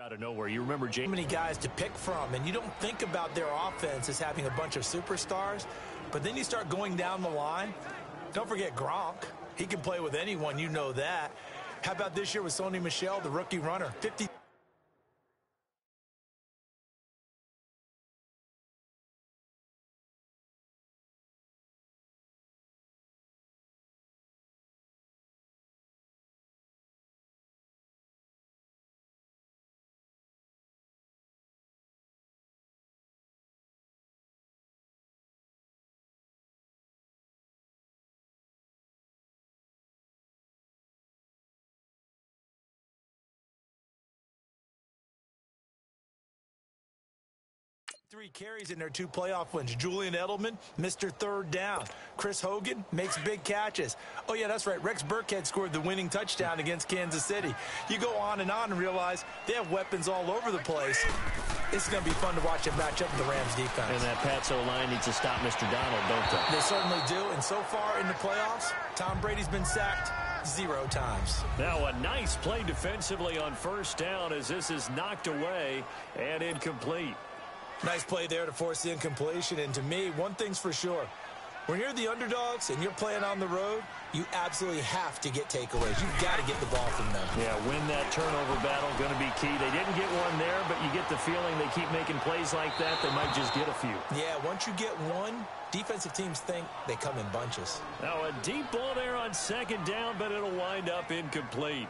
Out of nowhere. You remember James. Many guys to pick from, and you don't think about their offense as having a bunch of superstars, but then you start going down the line. Don't forget Gronk. He can play with anyone, you know that. How about this year with Sony Michel, the rookie runner? 50. Three carries in their 2 playoff wins. Julian Edelman, Mr. Third Down. Chris Hogan makes big catches. Oh, yeah, that's right. Rex Burkhead scored the winning touchdown against Kansas City. You go on and realize they have weapons all over the place. It's going to be fun to watch them match up with the Rams defense. And that Pats O-line needs to stop Mr. Donald, don't they? They certainly do. And so far in the playoffs, Tom Brady's been sacked 0 times. Now a nice play defensively on first down as this is knocked away and incomplete. Nice play there to force the incompletion. And to me, one thing's for sure. When you're the underdogs and you're playing on the road, you absolutely have to get takeaways. You've got to get the ball from them. Yeah, win that turnover battle, going to be key. They didn't get one there, but you get the feeling they keep making plays like that, they might just get a few. Yeah, once you get one, defensive teams think they come in bunches. Now a deep ball there on second down, but it'll wind up incomplete.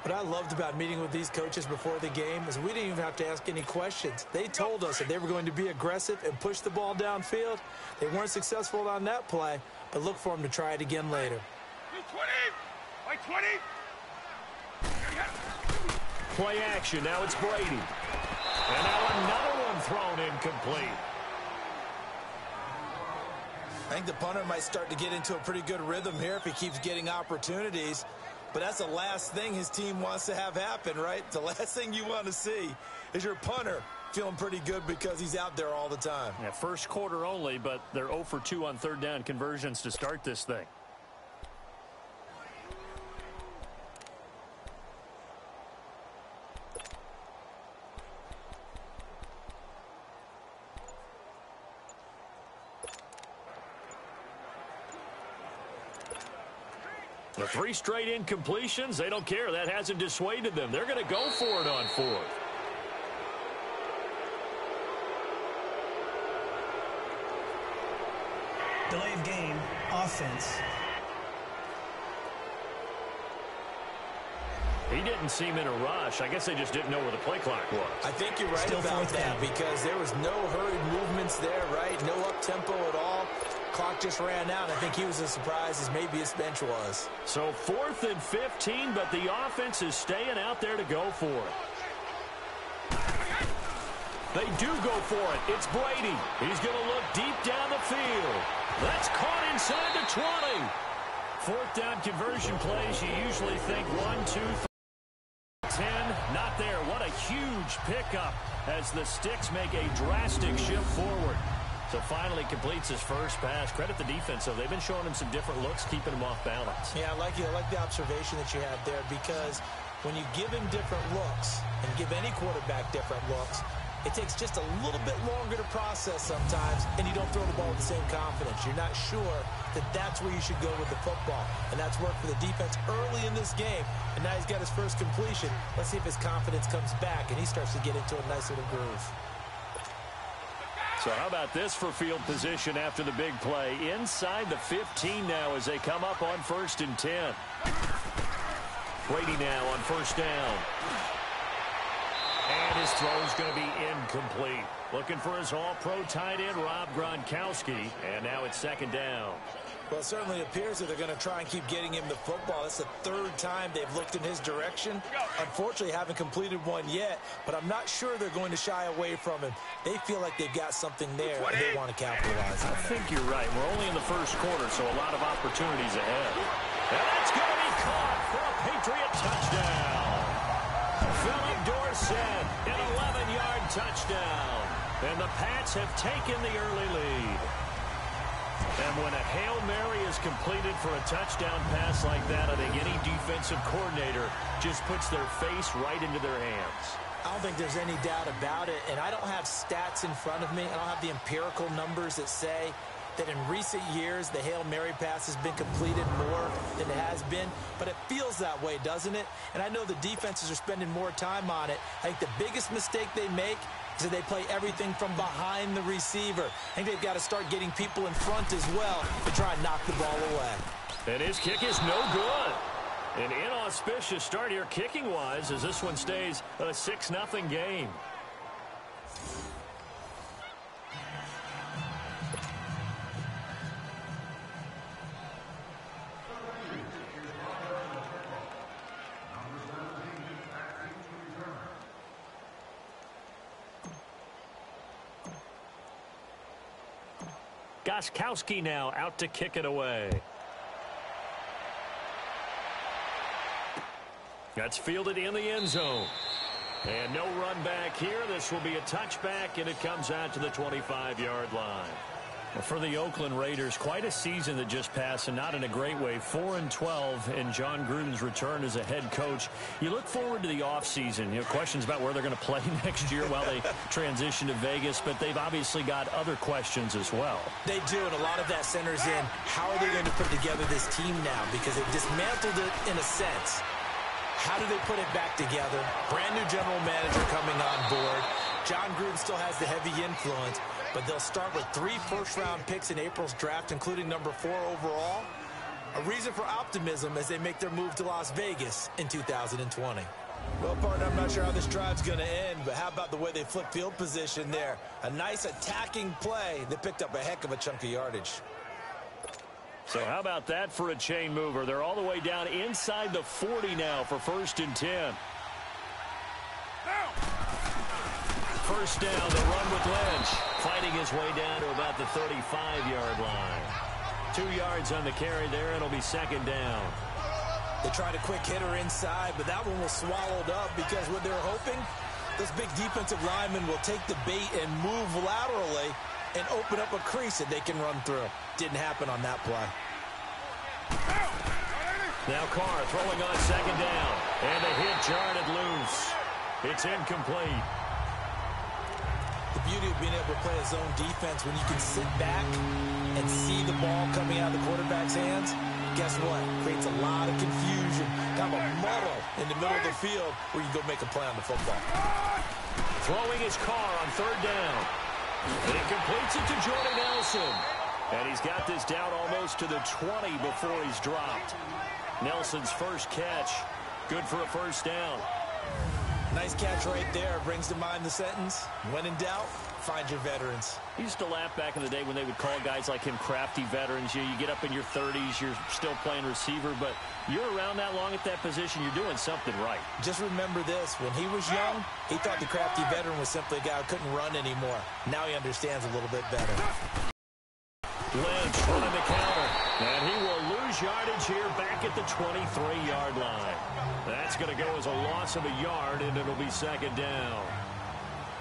What I loved about meeting with these coaches before the game is we didn't even have to ask any questions. They told us that they were going to be aggressive and push the ball downfield. They weren't successful on that play, but look for them to try it again later. 20! Play action. Now it's Brady. And now another one thrown incomplete. I think the punter might start to get into a pretty good rhythm here if he keeps getting opportunities. But that's the last thing his team wants to have happen, right? The last thing you want to see is your punter feeling pretty good because he's out there all the time. Yeah, first quarter only, but they're 0 for 2 on third down conversions to start this thing. The 3 straight incompletions, they don't care. That hasn't dissuaded them. They're going to go for it on 4th. Delayed game, offense. He didn't seem in a rush. I guess they just didn't know where the play clock was. I think you're right about that because there was no hurried movements there, right? No up-tempo at all. Clock just ran out. I think he was as surprised as maybe his bench was. So 4th and 15, but the offense is staying out there to go for it. They do go for it. It's Brady. He's going to look deep down the field. That's caught inside the 20. 4th down conversion plays, you usually think 1, 2, 3, 10. Not there. What a huge pickup as the Sticks make a drastic shift forward. So finally completes his first pass. Credit the defense, though. They've been showing him some different looks, keeping him off balance. Yeah, I like the observation that you had there because when you give him different looks and give any quarterback different looks, it takes just a little bit longer to process sometimes, and you don't throw the ball with the same confidence. You're not sure that that's where you should go with the football, and that's worked for the defense early in this game, and now he's got his first completion. Let's see if his confidence comes back, and he starts to get into a nice little groove. So how about this for field position after the big play? Inside the 15 now as they come up on 1st and 10. Brady now on 1st down. And his throw is going to be incomplete. Looking for his all-pro tight end, Rob Gronkowski. And now it's 2nd down. Well, it certainly appears that they're going to try and keep getting him the football. That's the 3rd time they've looked in his direction. Unfortunately, haven't completed one yet, but I'm not sure they're going to shy away from him. They feel like they've got something there, and they want to capitalize on it. I think you're right. We're only in the first quarter, so a lot of opportunities ahead. And that's going to be caught for a Patriot touchdown. Philip Dorsett, an 11-yard touchdown. And the Pats have taken the early lead. And when a Hail Mary is completed for a touchdown pass like that, I think any defensive coordinator just puts their face right into their hands. I don't think there's any doubt about it, and I don't have stats in front of me. I don't have the empirical numbers that say that in recent years the Hail Mary pass has been completed more than it has been, but it feels that way, doesn't it? And I know the defenses are spending more time on it. I think the biggest mistake they make is that they play everything from behind the receiver. I think they've got to start getting people in front as well to try and knock the ball away. And his kick is no good. An inauspicious start here kicking-wise as this one stays a 6-0 game. Gostkowski now out to kick it away. That's fielded in the end zone. And no run back here. This will be a touchback, and it comes out to the 25-yard line. Well, for the Oakland Raiders, quite a season that just passed, and not in a great way. 4-12 in John Gruden's return as a head coach. You look forward to the offseason. Questions about where they're going to play next year while they transition to Vegas, but they've obviously got other questions as well. They do, and a lot of that centers in how are they going to put together this team now, because they've dismantled it in a sense. How do they put it back together? Brand new general manager coming on board. John Gruden still has the heavy influence, but they'll start with 3 first-round picks in April's draft, including number 4 overall. A reason for optimism as they make their move to Las Vegas in 2020. Well, partner, I'm not sure how this drive's going to end, but how about the way they flip field position there? A nice attacking play that picked up a heck of a chunk of yardage. So how about that for a chain mover? They're all the way down inside the 40 now for 1st and 10. First down, the run with Lynch. Fighting his way down to about the 35-yard line. 2 yards on the carry there. It'll be 2nd down. They tried a quick hitter inside, but that one was swallowed up because what they're hoping, this big defensive lineman will take the bait and move laterally and open up a crease that they can run through. Didn't happen on that play. Now Carr throwing on 2nd down. And the hit jarred it loose. It's incomplete. The beauty of being able to play a zone defense when you can sit back and see the ball coming out of the quarterback's hands, guess what? Creates a lot of confusion. Kind of a muddle in the middle of the field where you go make a play on the football. Throwing his Carr on 3rd down. And he completes it to Jordy Nelson. And he's got this down almost to the 20 before he's dropped. Nelson's first catch. Good for a 1st down. Nice catch right there. Brings to mind the sentence, when in doubt, find your veterans. I used to laugh back in the day when they would call guys like him crafty veterans. You get up in your 30s, you're still playing receiver, but you're around that long at that position, you're doing something right. Just remember this. When he was young, he thought the crafty veteran was simply a guy who couldn't run anymore. Now he understands a little bit better. Lynch running the counter, and he will lose yardage here back at the 23-yard line. That's going to go as a loss of a yard, and it'll be 2nd down.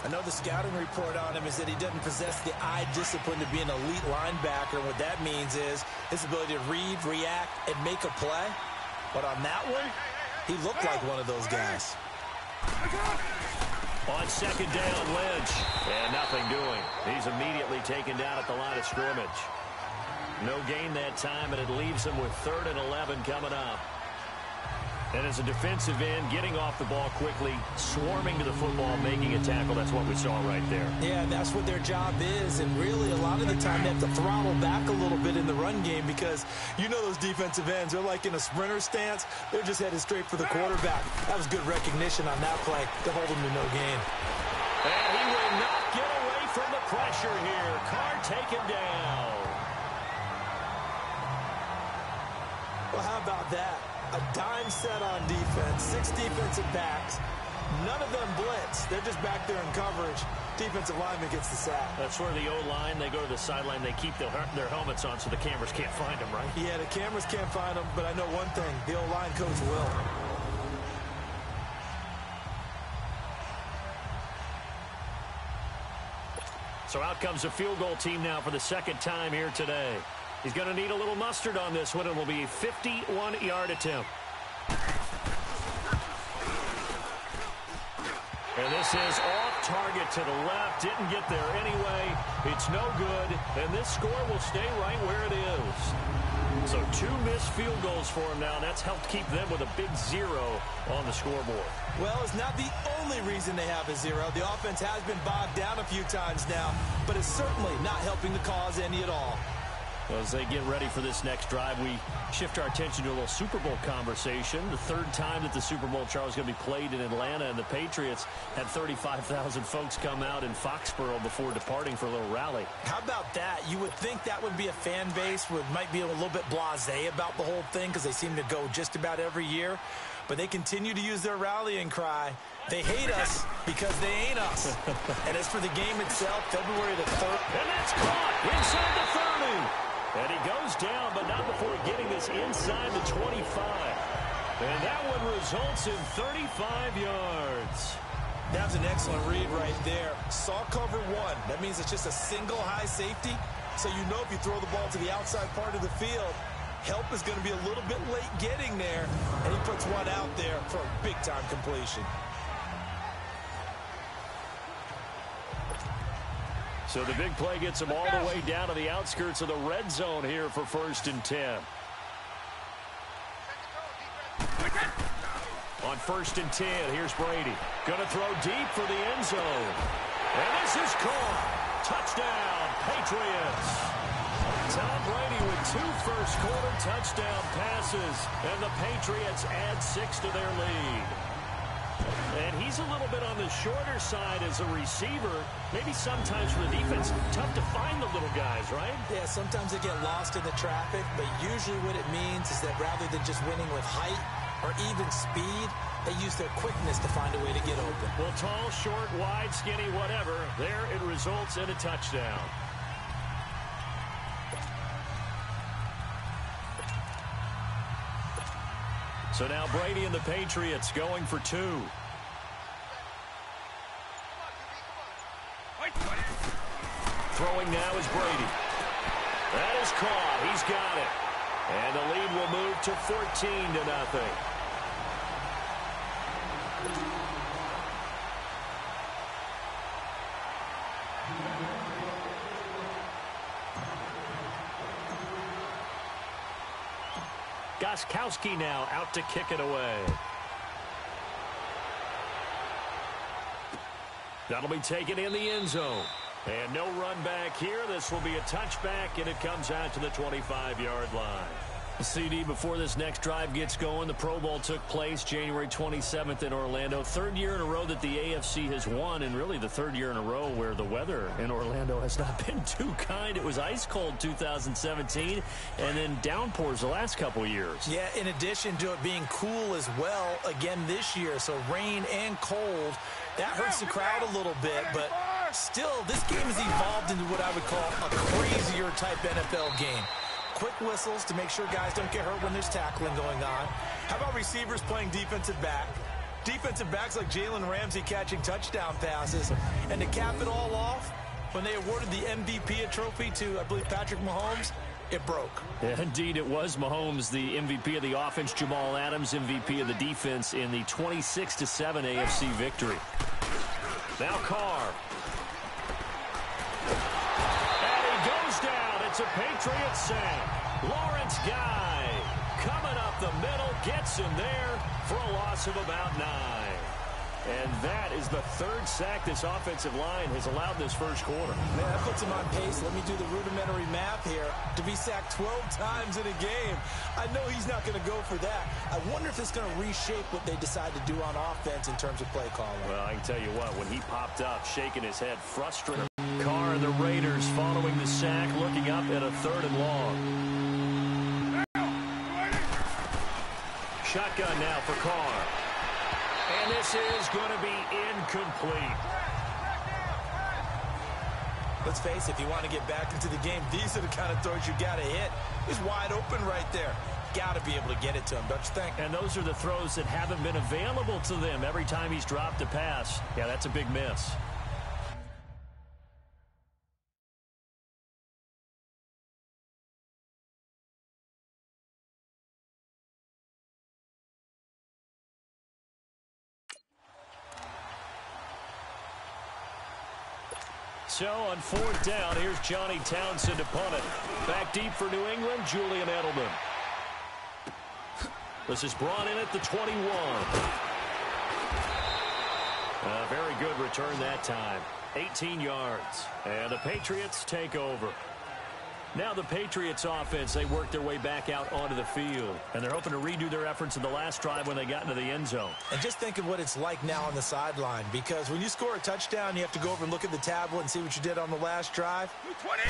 I know the scouting report on him is that he doesn't possess the eye discipline to be an elite linebacker. What that means is his ability to read, react, and make a play. But on that one, he looked like one of those guys. On 2nd down, Lynch. And nothing doing. He's immediately taken down at the line of scrimmage. No gain that time, and it leaves him with 3rd and 11 coming up. And as a defensive end, getting off the ball quickly, swarming to the football, making a tackle. That's what we saw right there. Yeah, and that's what their job is. And really, a lot of the time, they have to throttle back a little bit in the run game because you know those defensive ends, they're like in a sprinter stance. They're just headed straight for the quarterback. That was good recognition on that play to hold him to no gain. And he will not get away from the pressure here. Carr taken down. Well, how about that? A dime set on defense, 6 defensive backs. None of them blitz. They're just back there in coverage. Defensive lineman gets the sack. That's where the O-line, they go to the sideline, they keep their helmets on so the cameras can't find them, right? Yeah, the cameras can't find them, but I know one thing. The O-line coach will. So out comes the field goal team now for the 2nd time here today. He's going to need a little mustard on this one. It will be a 51-yard attempt. And this is off target to the left. Didn't get there anyway. It's no good. And this score will stay right where it is. So 2 missed field goals for him now, and that's helped keep them with a big 0 on the scoreboard. Well, it's not the only reason they have a 0. The offense has been bogged down a few times now, but it's certainly not helping the cause any at all. Well, as they get ready for this next drive, we shift our attention to a little Super Bowl conversation. The 3rd time that the Super Bowl, Charles, is going to be played in Atlanta, and the Patriots had 35,000 folks come out in Foxborough before departing for a little rally. How about that? You would think that would be a fan base who might be a little bit blasé about the whole thing because they seem to go just about every year. But they continue to use their rallying cry. They hate us because they ain't us. And as for the game itself, February the 3rd. And that's caught inside the 30. And he goes down, but not before getting this inside the 25. And that one results in 35 yards. That was an excellent read right there. Saw cover 1. That means it's just a single high safety. So you know if you throw the ball to the outside part of the field, help is going to be a little bit late getting there. And he puts one out there for a big-time completion. So the big play gets him all the way down to the outskirts of the red zone here for 1st and 10. On 1st and 10, here's Brady. Going to throw deep for the end zone. And this is caught. Touchdown, Patriots. Tom Brady with 2 first-quarter touchdown passes. And the Patriots add 6 to their lead. And he's a little bit on the shorter side as a receiver. Maybe sometimes for the defense, tough to find the little guys, right? Yeah, sometimes they get lost in the traffic, but usually what it means is that rather than just winning with height or even speed, they use their quickness to find a way to get open. Well, tall, short, wide, skinny, whatever, there it results in a touchdown. So now Brady and the Patriots going for 2. Throwing now is Brady. That is caught. He's got it. And the lead will move to 14-0. Gostkowski now out to kick it away. That'll be taken in the end zone. And no run back here. This will be a touchback, and it comes out to the 25-yard line. CD, before this next drive gets going, the Pro Bowl took place January 27th in Orlando. 3rd year in a row that the AFC has won, and really the 3rd year in a row where the weather in Orlando has not been too kind. It was ice cold 2017, and then downpours the last couple years. Yeah, in addition to it being cool as well again this year, so rain and cold, that hurts the crowd a little bit, but still, this game has evolved into what I would call a crazier type NFL game. Quick whistles to make sure guys don't get hurt when there's tackling going on. How about receivers playing defensive back? Defensive backs like Jalen Ramsey catching touchdown passes. And to cap it all off, when they awarded the MVP trophy to, I believe, Patrick Mahomes, it broke. Yeah, indeed, it was Mahomes, the MVP of the offense, Jamal Adams, MVP of the defense in the 26-7 AFC victory. Now Carr. It's a Patriot sack. Lawrence Guy coming up the middle, gets him there for a loss of about 9. And that is the 3rd sack this offensive line has allowed this first quarter. Man, that puts him on pace. Let me do the rudimentary math here. To be sacked 12 times in a game, I know he's not going to go for that. I wonder if it's going to reshape what they decide to do on offense in terms of play calling. Well, I can tell you what, when he popped up, shaking his head, frustrated. Carr and the Raiders following the sack, looking up at a 3rd and long. Shotgun now for Carr. And this is going to be incomplete. Let's face it, if you want to get back into the game, these are the kind of throws you got to hit. He's wide open right there. Got to be able to get it to him, don't you think? And those are the throws that haven't been available to them every time he's dropped a pass. Yeah, that's a big miss. So on fourth down, here's Johnny Townsend to punt it. Back deep for New England, Julian Edelman. This is brought in at the 21. A very good return that time. 18 yards. And the Patriots take over. Now the Patriots offense, they work their way back out onto the field. And they're hoping to redo their efforts in the last drive when they got into the end zone. And just think of what it's like now on the sideline, because when you score a touchdown, you have to go over and look at the tablet and see what you did on the last drive.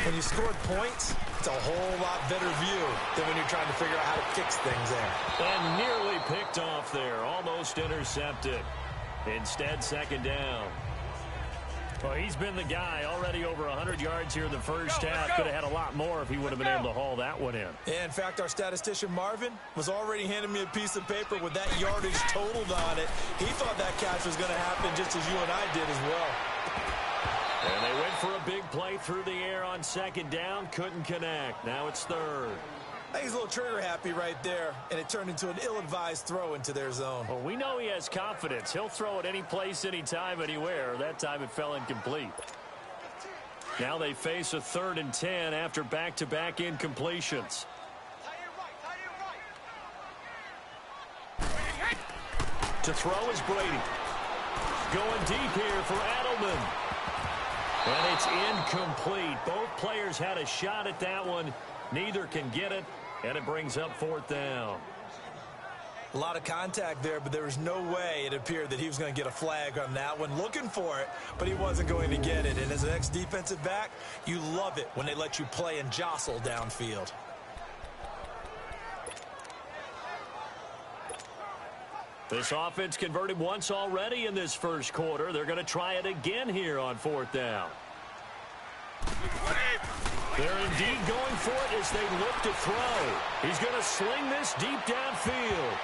When you scored points, it's a whole lot better view than when you're trying to figure out how to fix things there. And nearly picked off there, almost intercepted. Instead, second down. Well, he's been the guy, already over 100 yards here in the first half. Could have had a lot more if he would have been able to haul that one in. Yeah, in fact, our statistician Marvin was already handing me a piece of paper with that yardage totaled on it. He thought that catch was going to happen just as you and I did as well. And they went for a big play through the air on second down. Couldn't connect. Now it's third. I think he's a little trigger happy right there, and it turned into an ill-advised throw into their zone. Well, we know he has confidence. He'll throw it any place, anytime, anywhere. That time it fell incomplete. Now they face a 3rd and 10 after back-to-back incompletions. To throw is Brady. Going deep here for Edelman. And it's incomplete. Both players had a shot at that one. Neither can get it, and it brings up 4th down. A lot of contact there, but there was no way it appeared that he was going to get a flag on that one. Looking for it, but he wasn't going to get it. And as an ex-defensive back, you love it when they let you play and jostle downfield. This offense converted once already in this first quarter. They're going to try it again here on 4th down. They're indeed going for it as they look to throw. He's going to sling this deep downfield.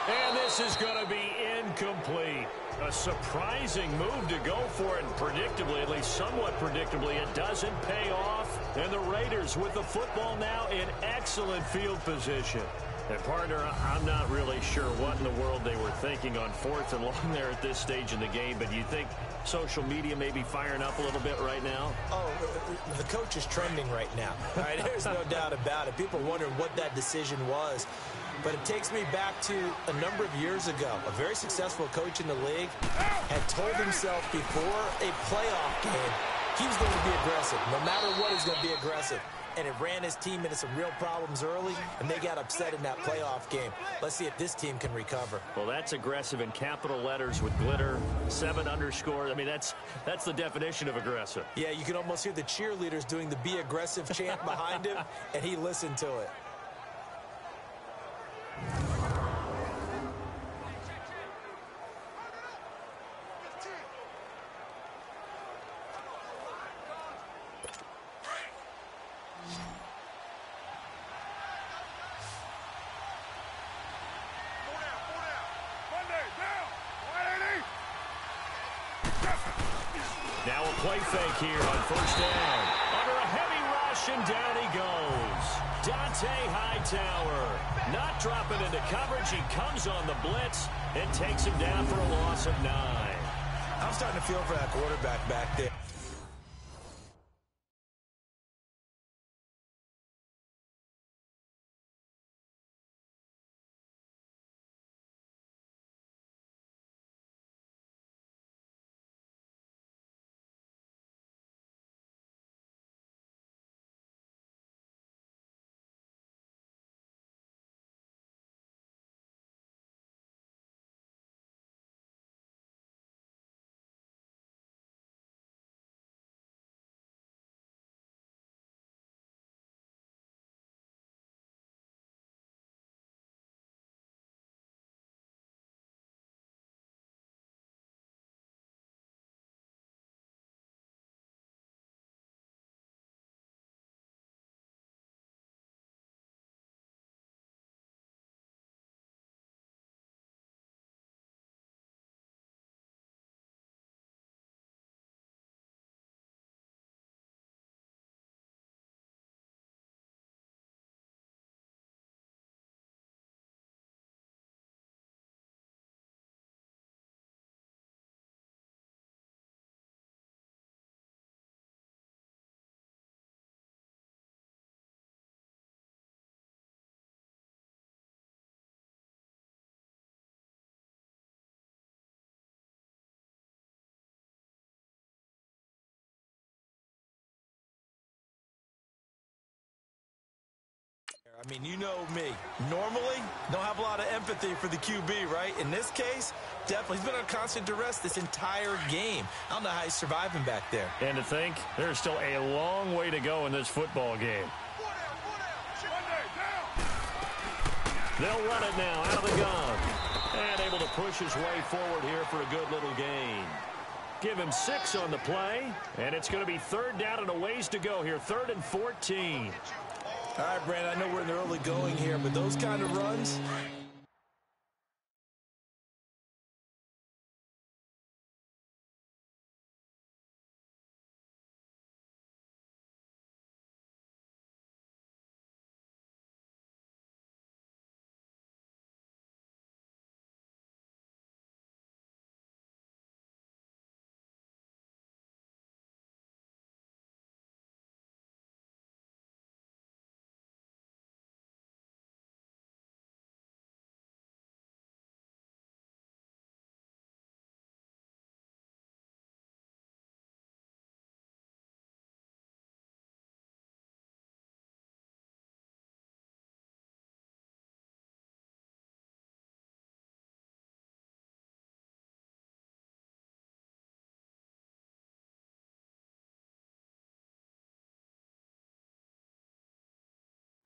And this is going to be incomplete. A surprising move to go for it, and predictably, at least somewhat predictably, it doesn't pay off. And the Raiders with the football now in excellent field position. And, partner, I'm not really sure what in the world they were thinking on 4th and long there at this stage in the game, but you think social media may be firing up a little bit right now? Oh, the coach is trending right now. All right, there's no doubt about it. People are wondering what that decision was. But it takes me back to a number of years ago. A very successful coach in the league had told himself before a playoff game he was going to be aggressive. No matter what, he's going to be aggressive. And it ran his team into some real problems early, and they got upset in that playoff game. Let's see if this team can recover. Well, that's aggressive in capital letters with glitter, 7 underscore. I mean, that's the definition of aggressive. Yeah, you can almost hear the cheerleaders doing the "Be Aggressive" chant behind him, and he listened to it. Now a play fake here on 1st down. Under a heavy rush, and down he goes. Dante Hightower not dropping into coverage. He comes on the blitz and takes him down for a loss of 9. I'm starting to feel for that quarterback back there. I mean, you know me. Normally, don't have a lot of empathy for the QB, right? In this case, definitely. He's been on constant duress this entire game. I don't know how he's surviving back there. And to think, there's still a long way to go in this football game. They'll run it now out of the gun. And able to push his way forward here for a good little gain. Give him 6 on the play. And it's going to be 3rd down and a ways to go here. 3rd and 14. All right, Brandon, I know we're in the early going here, but those kind of runs...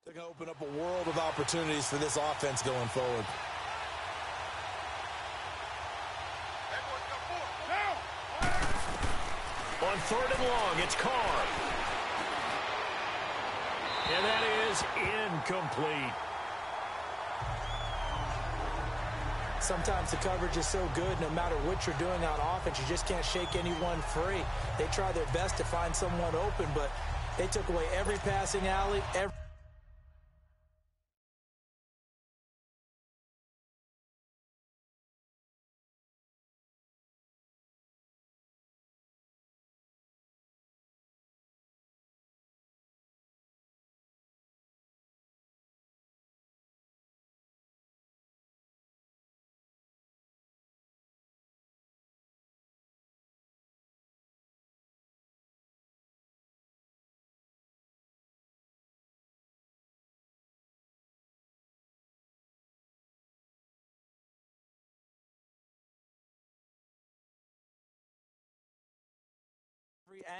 They're going to open up a world of opportunities for this offense going forward. On 3rd and long, it's Carr. And that is incomplete. Sometimes the coverage is so good, no matter what you're doing on offense, you just can't shake anyone free. They try their best to find someone open, but they took away every passing alley, every...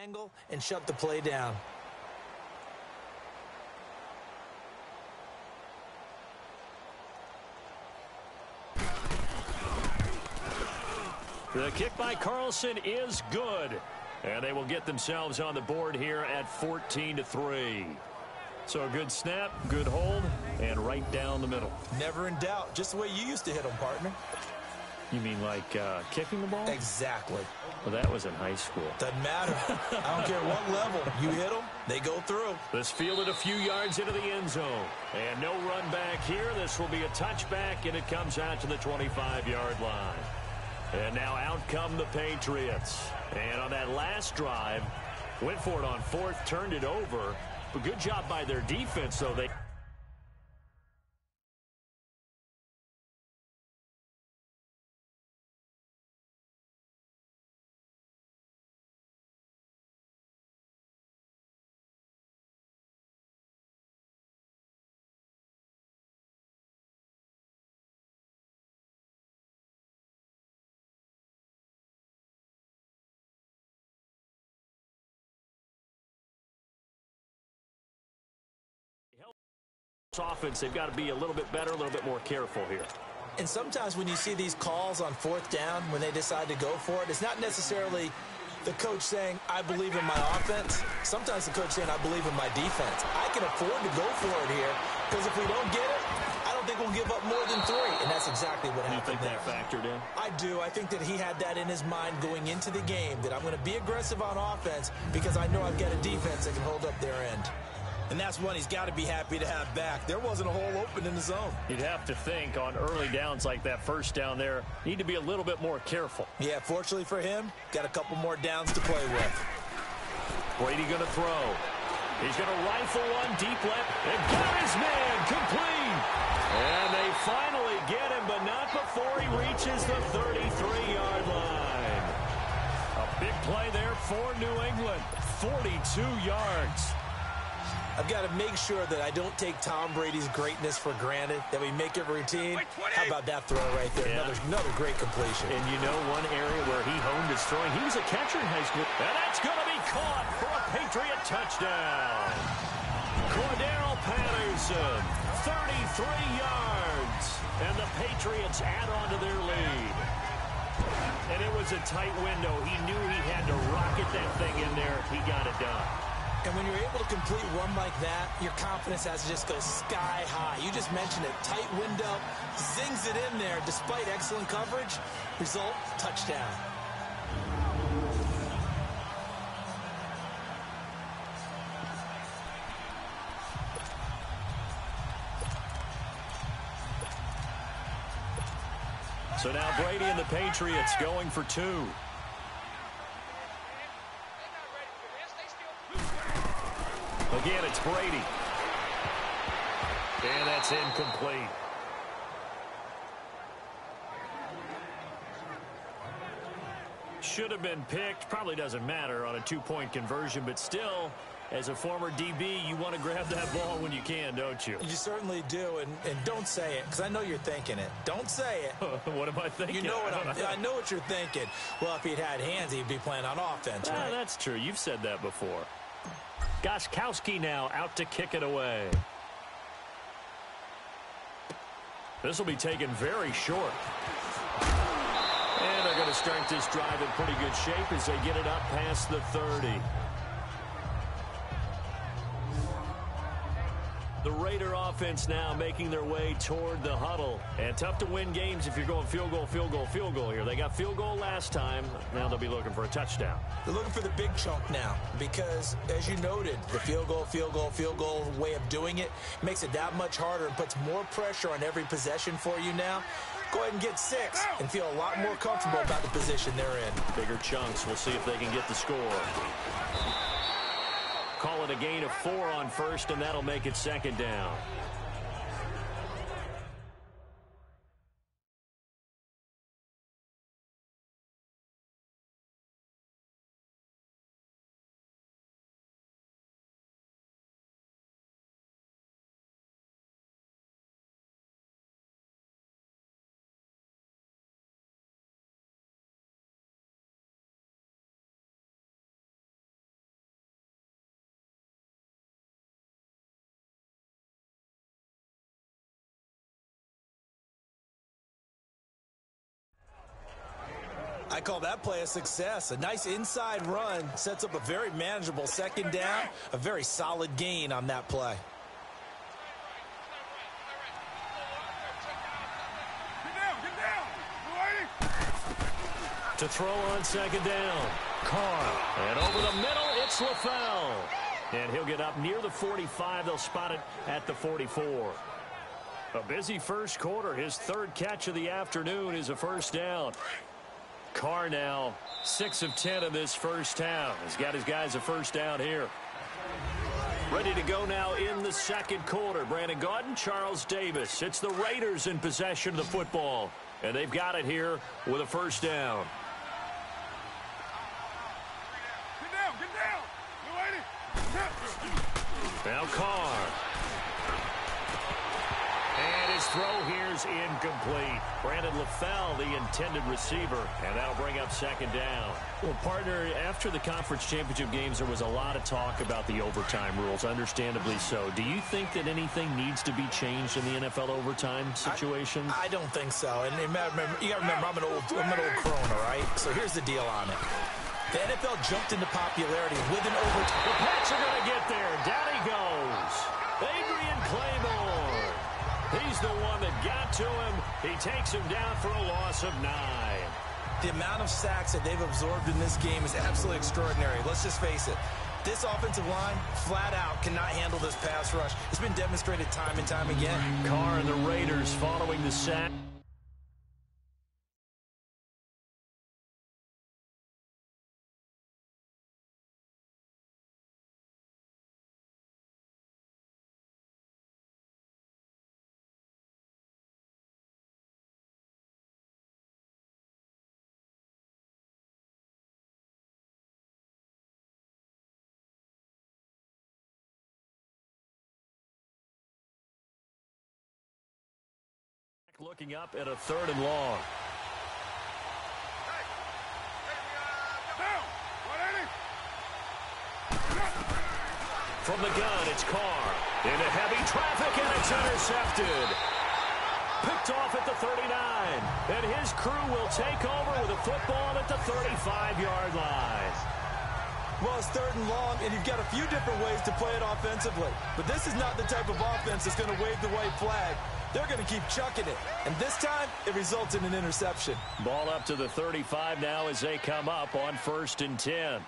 angle and shut the play down. The kick by Carlson is good. And they will get themselves on the board here at 14-3. So a good snap, good hold, and right down the middle. Never in doubt. Just the way you used to hit them, partner. You mean like kicking the ball? Exactly. Well, that was in high school. Doesn't matter. I don't care what level. You hit them, they go through. This fielded a few yards into the end zone. And no run back here. This will be a touchback, and it comes out to the 25-yard line. And now out come the Patriots. And on that last drive, went for it on 4th, turned it over. But good job by their defense, though. They offense, they've got to be a little bit better, a little bit more careful here. And sometimes when you see these calls on 4th down, when they decide to go for it, it's not necessarily the coach saying, I believe in my offense. Sometimes the coach saying, I believe in my defense. I can afford to go for it here, because if we don't get it, I don't think we'll give up more than 3. And that's exactly what happened there. You think that factored in? I do. I think that he had that in his mind going into the game, that I'm going to be aggressive on offense because I know I've got a defense that can hold up their end. And that's one he's got to be happy to have back. There wasn't a hole open in the zone. You'd have to think on early downs like that first down there, need to be a little bit more careful. Yeah, fortunately for him, got a couple more downs to play with. Brady going to throw. He's going to rifle one deep left and got his man complete. And they finally get him, but not before he reaches the 33-yard line. A big play there for New England. 42 yards. I've got to make sure that I don't take Tom Brady's greatness for granted, that we make it routine. How about that throw right there? Yeah. Another great completion. And you know one area where he honed his throwing, he was a catcher in high school. And that's going to be caught for a Patriot touchdown. Cordero Patterson, 33 yards. And the Patriots add on to their lead. And it was a tight window. He knew he had to rocket that thing in there. He got it done. And when you're able to complete one like that, your confidence has to just go sky high. You just mentioned it. Tight window, zings it in there despite excellent coverage. Result, touchdown. So now Brady and the Patriots going for two. Again, it's Brady. And that's incomplete. Should have been picked. Probably doesn't matter on a two-point conversion, but still, as a former DB, you want to grab that ball when you can, don't you? You certainly do, and don't say it, because I know you're thinking it. Don't say it. What am I thinking? You know what I know what you're thinking. Well, if he'd had hands, he'd be playing on offense, right? That's true. You've said that before. Gostkowski now out to kick it away. This will be taken very short. And they're going to start this drive in pretty good shape as they get it up past the 30. The Raider offense now making their way toward the huddle. And tough to win games if you're going field goal, field goal, field goal here. They got field goal last time. Now they'll be looking for a touchdown. They're looking for the big chunk now because, as you noted, the field goal way of doing it makes it that much harder and puts more pressure on every possession for you now. Go ahead and get 6 and feel a lot more comfortable about the position they're in. Bigger chunks. We'll see if they can get the score. Call it a gain of 4 on first, and that'll make it second down. I call that play a success. A nice inside run sets up a very manageable second down. A very solid gain on that play. To throw on second down. Carr. And over the middle, it's LaFell. And he'll get up near the 45. They'll spot it at the 44. A busy first quarter. His third catch of the afternoon is a first down. Carr now 6 of 10 in this first half. He's got his guys a first down here. Ready to go now in the second quarter. Brandon Gaudin, Charles Davis. It's the Raiders in possession of the football. And they've got it here with a first down. Now Carr. And his throw here's incomplete. Brandon LaFell, the intended receiver, and that'll bring up second down. Well, partner, after the conference championship games, there was a lot of talk about the overtime rules, understandably so. Do you think that anything needs to be changed in the NFL overtime situation? I don't think so. And you got to remember, I'm an old crone, all right? So here's the deal on it. The NFL jumped into popularity with an overtime. The Pats are going to get there. Down he goes. Adrian Claymore. He's the one that got to him. He takes him down for a loss of 9. The amount of sacks that they've absorbed in this game is absolutely extraordinary. Let's just face it. This offensive line, flat out, cannot handle this pass rush. It's been demonstrated time and time again. Carr and the Raiders following the sack. looking up at a 3rd and long. From the gun, it's Carr. Into heavy traffic, and it's intercepted. Picked off at the 39. And his crew will take over with a football at the 35-yard line. Well, it's 3rd and long, and you've got a few different ways to play it offensively. But this is not the type of offense that's going to wave the white flag. They're going to keep chucking it. And this time, it results in an interception. Ball up to the 35 now as they come up on 1st and 10.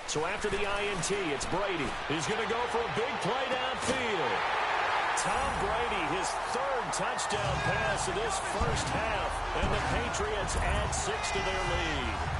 So after the INT, it's Brady. He's going to go for a big play downfield. Tom Brady, his 3rd touchdown pass of this first half. And the Patriots add 6 to their lead.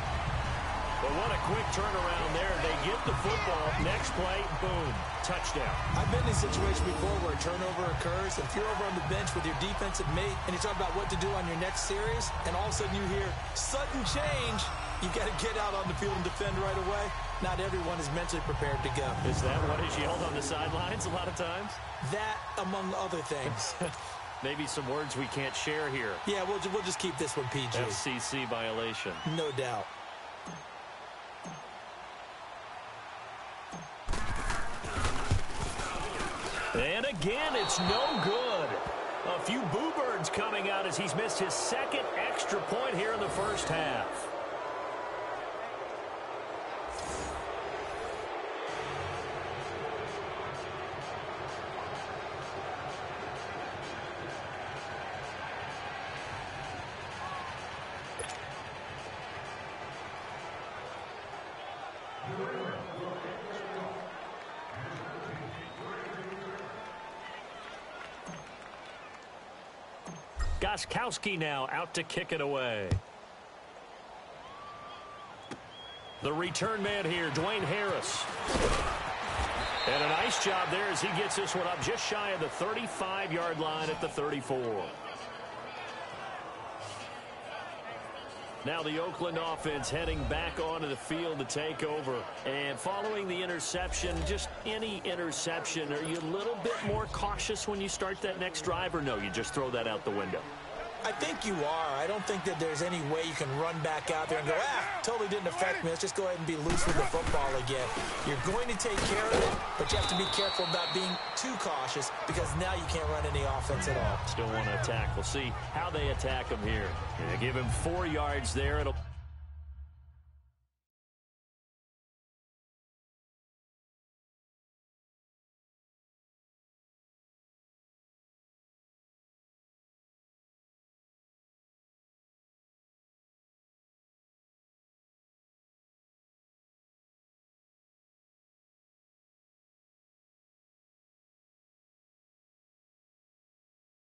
But what a quick turnaround there. They get the football. Next play, boom, touchdown. I've been in a situation before where a turnover occurs. If you're over on the bench with your defensive mate and you talk about what to do on your next series, and all of a sudden you hear sudden change, you got to get out on the field and defend right away. Not everyone is mentally prepared to go. Is that what is yelled on the sidelines a lot of times? That, among other things. Maybe some words we can't share here. Yeah, we'll just keep this one PG. FCC violation. No doubt. And again, it's no good. A few boo birds coming out as he's missed his 2nd extra point here in the first half. Gostkowski now out to kick it away. The return man here, Dwayne Harris. And a nice job there as he gets this one up just shy of the 35-yard line at the 34. Now the Oakland offense heading back onto the field to take over. And following the interception, just any interception, are you a little bit more cautious when you start that next drive, or no, you just throw that out the window? I think you are. I don't think that there's any way you can run back out there and go, totally didn't affect me. Let's just go ahead and be loose with the football again. You're going to take care of it, but you have to be careful about being too cautious because now you can't run any offense at all. Still want to attack. We'll see how they attack him here. They give him 4 yards there. It'll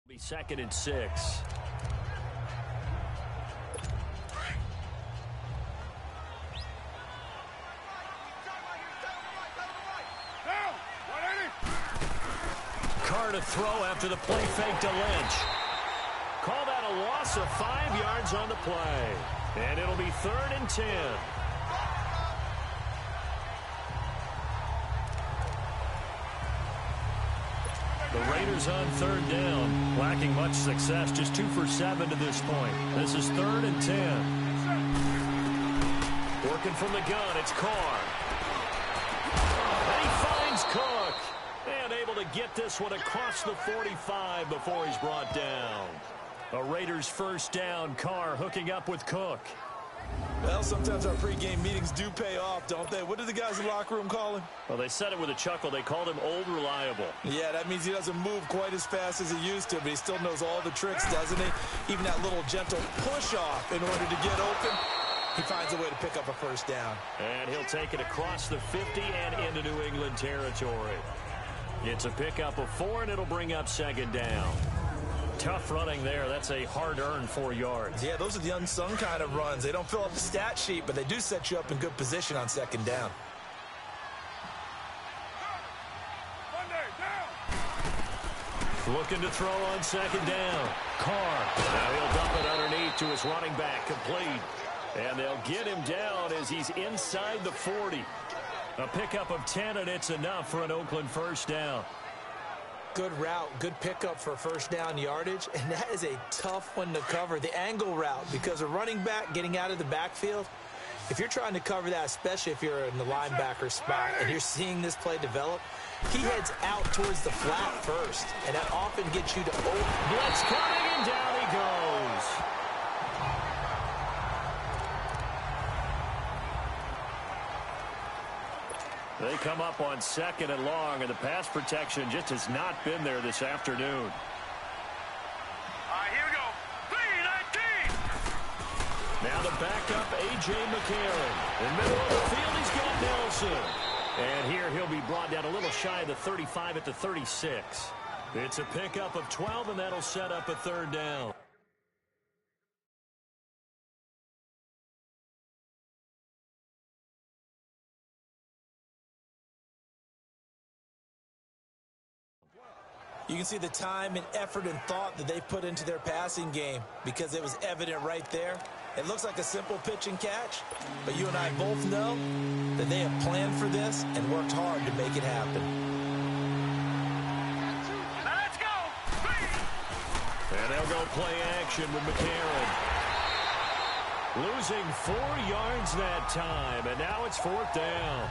be 2nd and 6. Carr to throw after the play fake to Lynch. Call that a loss of 5 yards on the play. And it'll be 3rd and 10. The Raiders on 3rd down, lacking much success, just 2 for 7 to this point. This is 3rd and 10. Working from the gun, it's Carr. And he finds Cook. And able to get this one across the 45 before he's brought down. A Raiders 1st down, Carr hooking up with Cook. Well, sometimes our pregame meetings do pay off, don't they? What do the guys in the locker room call him? Well, they said it with a chuckle. They called him Old Reliable. Yeah, that means he doesn't move quite as fast as he used to, but he still knows all the tricks, doesn't he? Even that little gentle push-off in order to get open, he finds a way to pick up a 1st down. And he'll take it across the 50 and into New England territory. It's a pickup of 4, and it'll bring up 2nd down. Tough running there. That's a hard-earned 4 yards. Yeah, those are the unsung kind of runs. They don't fill up the stat sheet, but they do set you up in good position on 2nd down. Looking to throw on 2nd down. Carr. Now he'll dump it underneath to his running back. Complete. And they'll get him down as he's inside the 40. A pickup of 10, and it's enough for an Oakland 1st down. Good route, good pickup for first down yardage, and that is a tough one to cover, the angle route, because a running back getting out of the backfield, if you're trying to cover that, especially if you're in the linebacker spot and you're seeing this play develop, he heads out towards the flat first, and that often gets you to open. Blitz coming, and down he goes. They come up on 2nd and long, and the pass protection just has not been there this afternoon. Here we go. 3-19. Now the backup, A.J. McCarron. In the middle of the field, he's got Nelson. And here he'll be brought down a little shy of the 35 at the 36. It's a pickup of 12, and that'll set up a 3rd down. You can see the time and effort and thought that they put into their passing game because it was evident right there. It looks like a simple pitch and catch, but you and I both know that they have planned for this and worked hard to make it happen. Let's go. And they'll go play action with McCarron. Losing 4 yards that time, and now it's 4th down.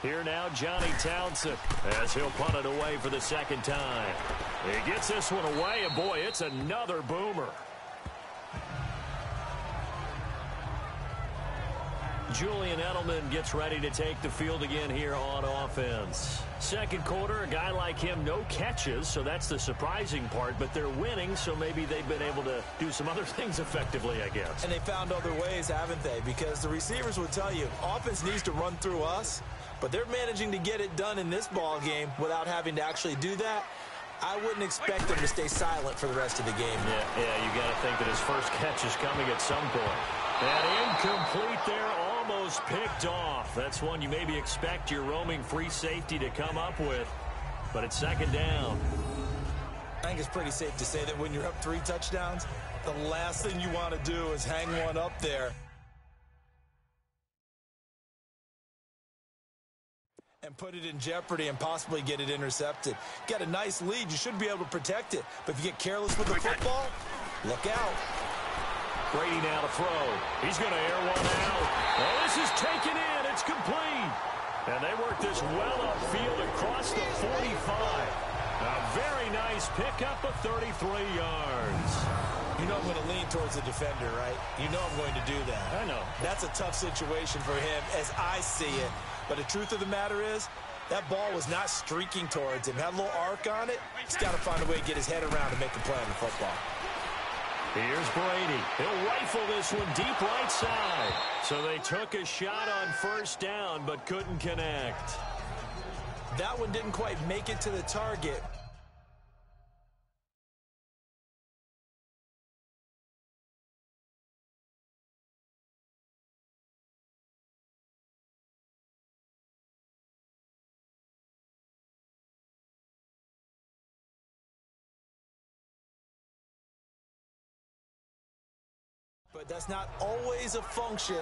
Here now, Johnny Townsend, as he'll punt it away for the 2nd time. He gets this one away, and boy, it's another boomer. Julian Edelman gets ready to take the field again here on offense. 2nd quarter, a guy like him, no catches, so that's the surprising part, but they're winning, so maybe they've been able to do some other things effectively, I guess. And they found other ways, haven't they? Because the receivers will tell you, offense needs to run through us, but they're managing to get it done in this ball game without having to actually do that. I wouldn't expect them to stay silent for the rest of the game. Yeah, you got to think that his first catch is coming at some point. And incomplete there, almost picked off. That's one you maybe expect your roaming free safety to come up with, but it's 2nd down. I think it's pretty safe to say that when you're up 3 touchdowns, the last thing you want to do is hang one up there and put it in jeopardy and possibly get it intercepted. Got a nice lead. You should be able to protect it. But if you get careless with the football, look out. Brady now to throw. He's going to air one out. Oh, this is taken in. It's complete. And they work this well upfield across the 45. A very nice pickup of 33 yards. You know I'm going to lean towards the defender, right? You know I'm going to do that. I know. That's a tough situation for him as I see it. But the truth of the matter is, that ball was not streaking towards him. Had a little arc on it. He's got to find a way to get his head around and make a play on the football. Here's Brady. He'll rifle this one deep right side. So they took a shot on 1st down, but couldn't connect. That one didn't quite make it to the target. But that's not always a function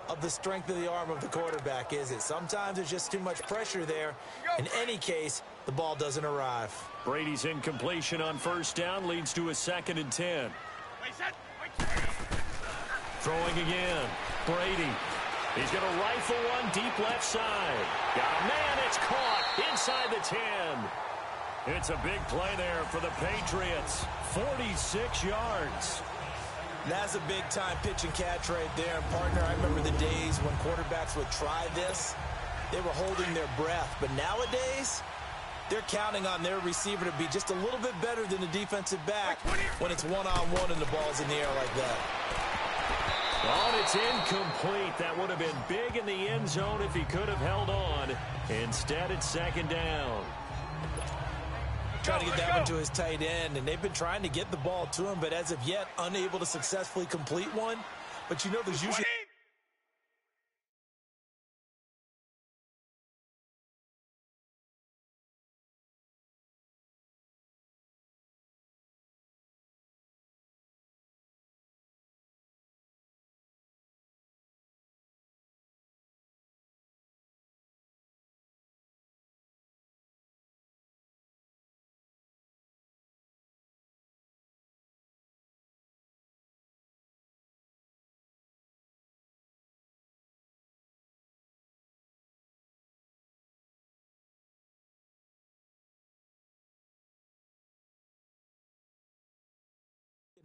of the strength of the arm of the quarterback, is it? Sometimes there's just too much pressure there. In any case, the ball doesn't arrive. Brady's incompletion on first down leads to a 2nd and 10. Throwing again. Brady. He's going to rifle one deep left side. Got a man. It's caught inside the 10. It's a big play there for the Patriots. 46 yards. That's a big-time pitch and catch right there. And, partner, I remember the days when quarterbacks would try this. They were holding their breath. But nowadays, they're counting on their receiver to be just a little bit better than the defensive back when it's one-on-one and the ball's in the air like that. Oh, and it's incomplete. That would have been big in the end zone if he could have held on. Instead, it's 2nd down. Trying to get that one to his tight end, and they've been trying to get the ball to him, but as of yet, unable to successfully complete one. But you know, there's usually...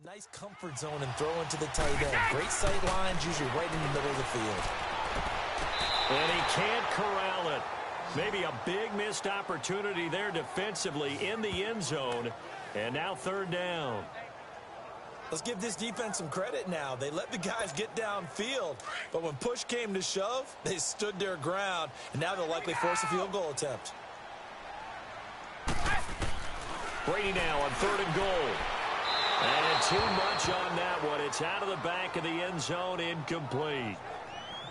Nice comfort zone and throw into the tight end. Great sight lines, usually right in the middle of the field. And he can't corral it. Maybe a big missed opportunity there defensively in the end zone. And now 3rd down. Let's give this defense some credit now. They let the guys get downfield, but when push came to shove, they stood their ground, and now they'll likely force a field goal attempt. Brady now on 3rd and goal. And too much on that one. It's out of the back of the end zone, incomplete.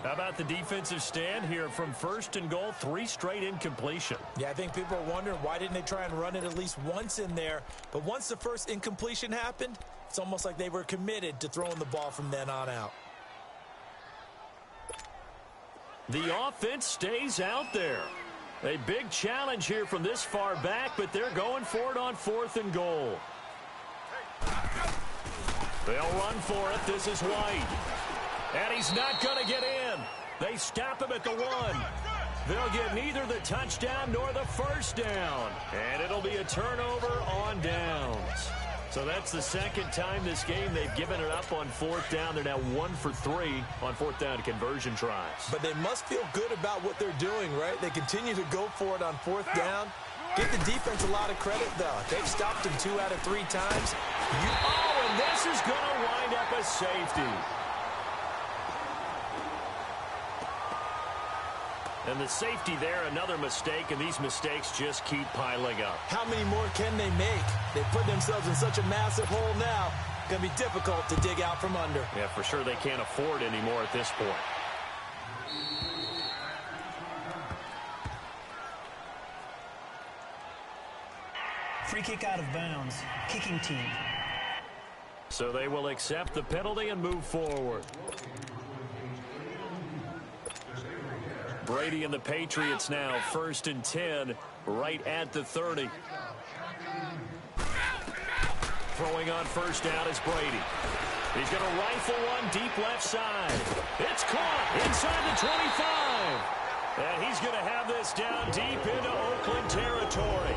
How about the defensive stand here from 1st and goal, 3 straight incompletion? Yeah, I think people are wondering why didn't they try and run it at least once in there. But once the first incompletion happened, it's almost like they were committed to throwing the ball from then on out. The offense stays out there. A big challenge here from this far back, but they're going for it on 4th and goal. They'll run for it. This is White. And he's not going to get in. They stop him at the 1. They'll get neither the touchdown nor the first down. And it'll be a turnover on downs. So that's the 2nd time this game they've given it up on 4th down. They're now 1 for 3 on 4th down conversion tries. But they must feel good about what they're doing, right? They continue to go for it on 4th down. Give the defense a lot of credit, though. They've stopped him 2 out of 3 times. And this is going to wind up a safety. And the safety there, another mistake, and these mistakes just keep piling up. How many more can they make? They put themselves in such a massive hole now. Going to be difficult to dig out from under. Yeah, for sure they can't afford anymore at this point. Free kick out of bounds. Kicking team. So they will accept the penalty and move forward. Brady and the Patriots now 1st and 10 right at the 30. Throwing on 1st down is Brady. He's going to rifle one deep left side. It's caught inside the 25. And he's going to have this down deep into Oakland territory.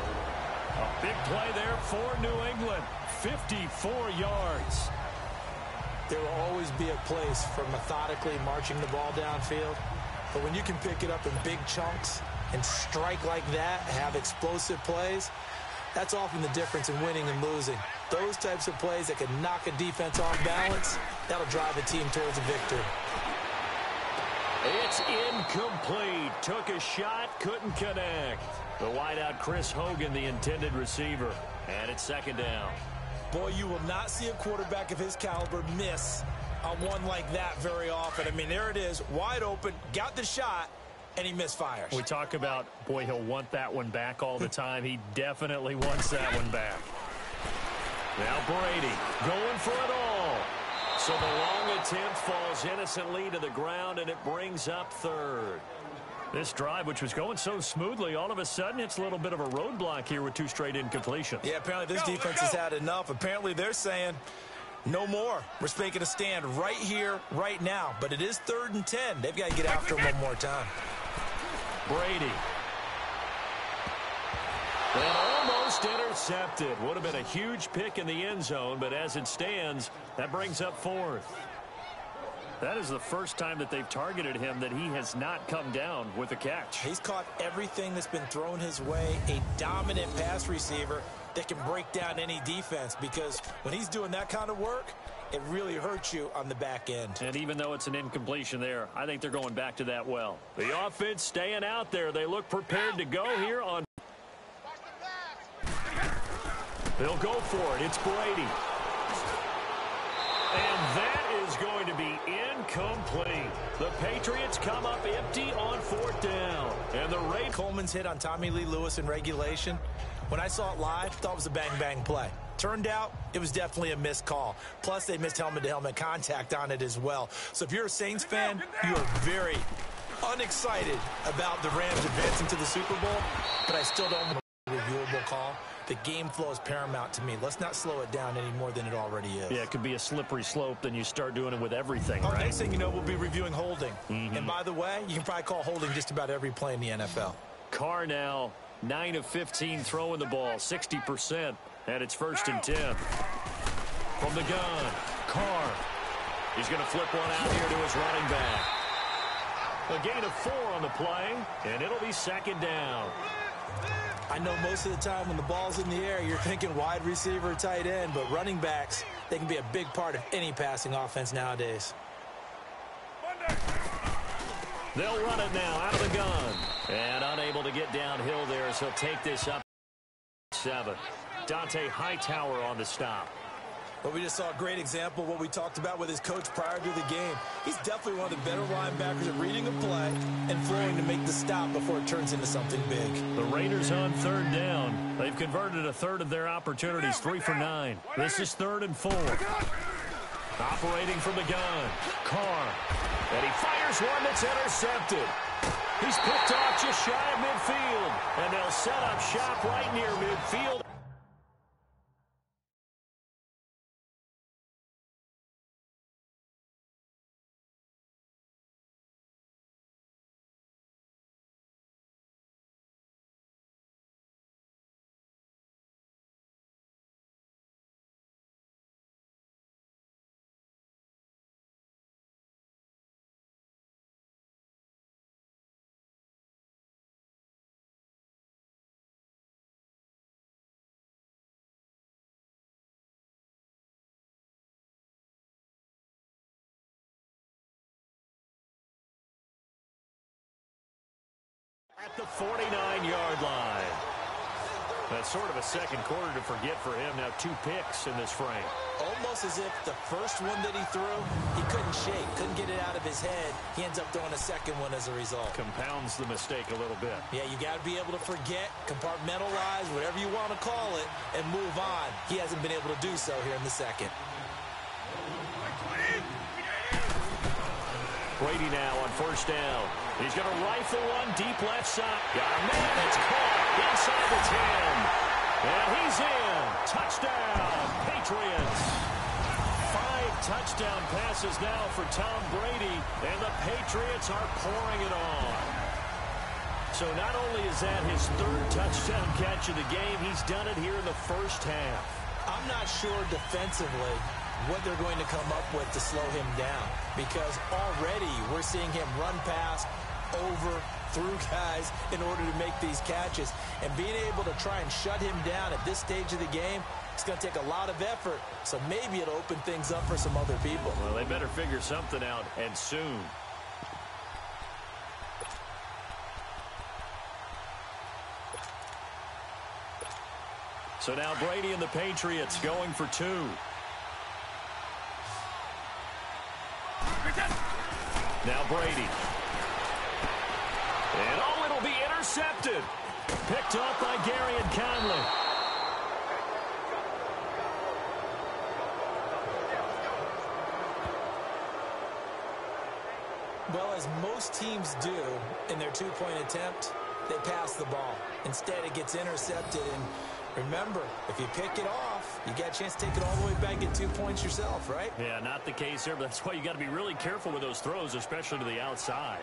A big play there for New England. 54 yards. There will always be a place for methodically marching the ball downfield. But when you can pick it up in big chunks and strike like that, have explosive plays, that's often the difference in winning and losing. Those types of plays that can knock a defense off balance, that'll drive a team towards a victory. It's incomplete. Took a shot, couldn't connect. The wideout Chris Hogan, the intended receiver. And it's 2nd down. Boy, you will not see a quarterback of his caliber miss on one like that very often. I mean, there it is, wide open, got the shot, and he misfires. We talk about, boy, he'll want that one back all the time. He definitely wants that one back. Now Brady going for it all. So the long attempt falls innocently to the ground, and it brings up third. This drive, which was going so smoothly, all of a sudden it's a little bit of a roadblock here with 2 straight incompletions. Yeah, apparently this defense has had enough. Apparently they're saying no more. We're making a stand right here, right now. But it is 3rd and 10. They've got to get after him one more time. Brady. And almost intercepted. Would have been a huge pick in the end zone, but as it stands, that brings up 4th. That is the first time that they've targeted him that he has not come down with a catch. He's caught everything that's been thrown his way. A dominant pass receiver that can break down any defense, because when he's doing that kind of work, it really hurts you on the back end. And even though it's an incompletion there, I think they're going back to that well. The offense staying out there. They look prepared to go here on. They'll go for it. It's Brady. And that is going to be incomplete. The Patriots come up empty on 4th down. And the Ray Coleman's hit on Tommy Lee Lewis in regulation. When I saw it live, I thought it was a bang-bang play. Turned out, it was definitely a missed call. Plus, they missed helmet-to-helmet contact on it as well. So if you're a Saints fan, you are very unexcited about the Rams advancing to the Super Bowl. But I still don't want a reviewable call. The game flow is paramount to me. Let's not slow it down any more than it already is. Yeah, it could be a slippery slope. Then you start doing it with everything, right? Next thing you know, we'll be reviewing holding. And by the way, you can probably call holding just about every play in the NFL. Carr now 9 of 15 throwing the ball, 60%. And it's 1st and 10. From the gun, Carr. He's going to flip one out here to his running back. A gain of 4 on the play, and it'll be 2nd down. I know most of the time when the ball's in the air, you're thinking wide receiver, tight end, but running backs, they can be a big part of any passing offense nowadays. They'll run it now out of the gun. And unable to get downhill there as he'll take this up 7. Dante Hightower on the stop. Well, we just saw a great example of what we talked about with his coach prior to the game. He's definitely one of the better linebackers at reading a play and flowing to make the stop before it turns into something big. The Raiders on 3rd down. They've converted a third of their opportunities, 3 for 9. This is 3rd and 4. Operating from the gun, Carr. And he fires one that's intercepted. He's picked off just shy of midfield. And they'll set up shop right near midfield. At the 49-yard line. That's sort of a second quarter to forget for him. Now 2 picks in this frame. Almost as if the first one that he threw, he couldn't shake, couldn't get it out of his head. He ends up throwing a second one as a result. Compounds the mistake a little bit. Yeah, you got to be able to forget, compartmentalize, whatever you want to call it, and move on. He hasn't been able to do so here in the second. Brady now on 1st down. He's going to rifle one deep left side. Got a man that's caught inside the 10. And he's in. Touchdown, Patriots. 5 touchdown passes now for Tom Brady, and the Patriots are pouring it on. So not only is that his 3rd touchdown catch of the game, he's done it here in the first half. I'm not sure defensively what they're going to come up with to slow him down, because already we're seeing him run past, over, through guys in order to make these catches. And being able to try and shut him down at this stage of the game, it's going to take a lot of effort. So maybe it'll open things up for some other people. Well, they better figure something out, and soon. So now Brady and the Patriots going for 2. Now Brady. And oh, it'll be intercepted. Picked off by Gary and Conley. As most teams do in their two-point attempt, they pass the ball. Instead, it gets intercepted. And remember, if you pick it off, you get a chance to take it all the way back and get 2 points yourself, right? Yeah, not the case there, but that's why you got to be really careful with those throws, especially to the outside.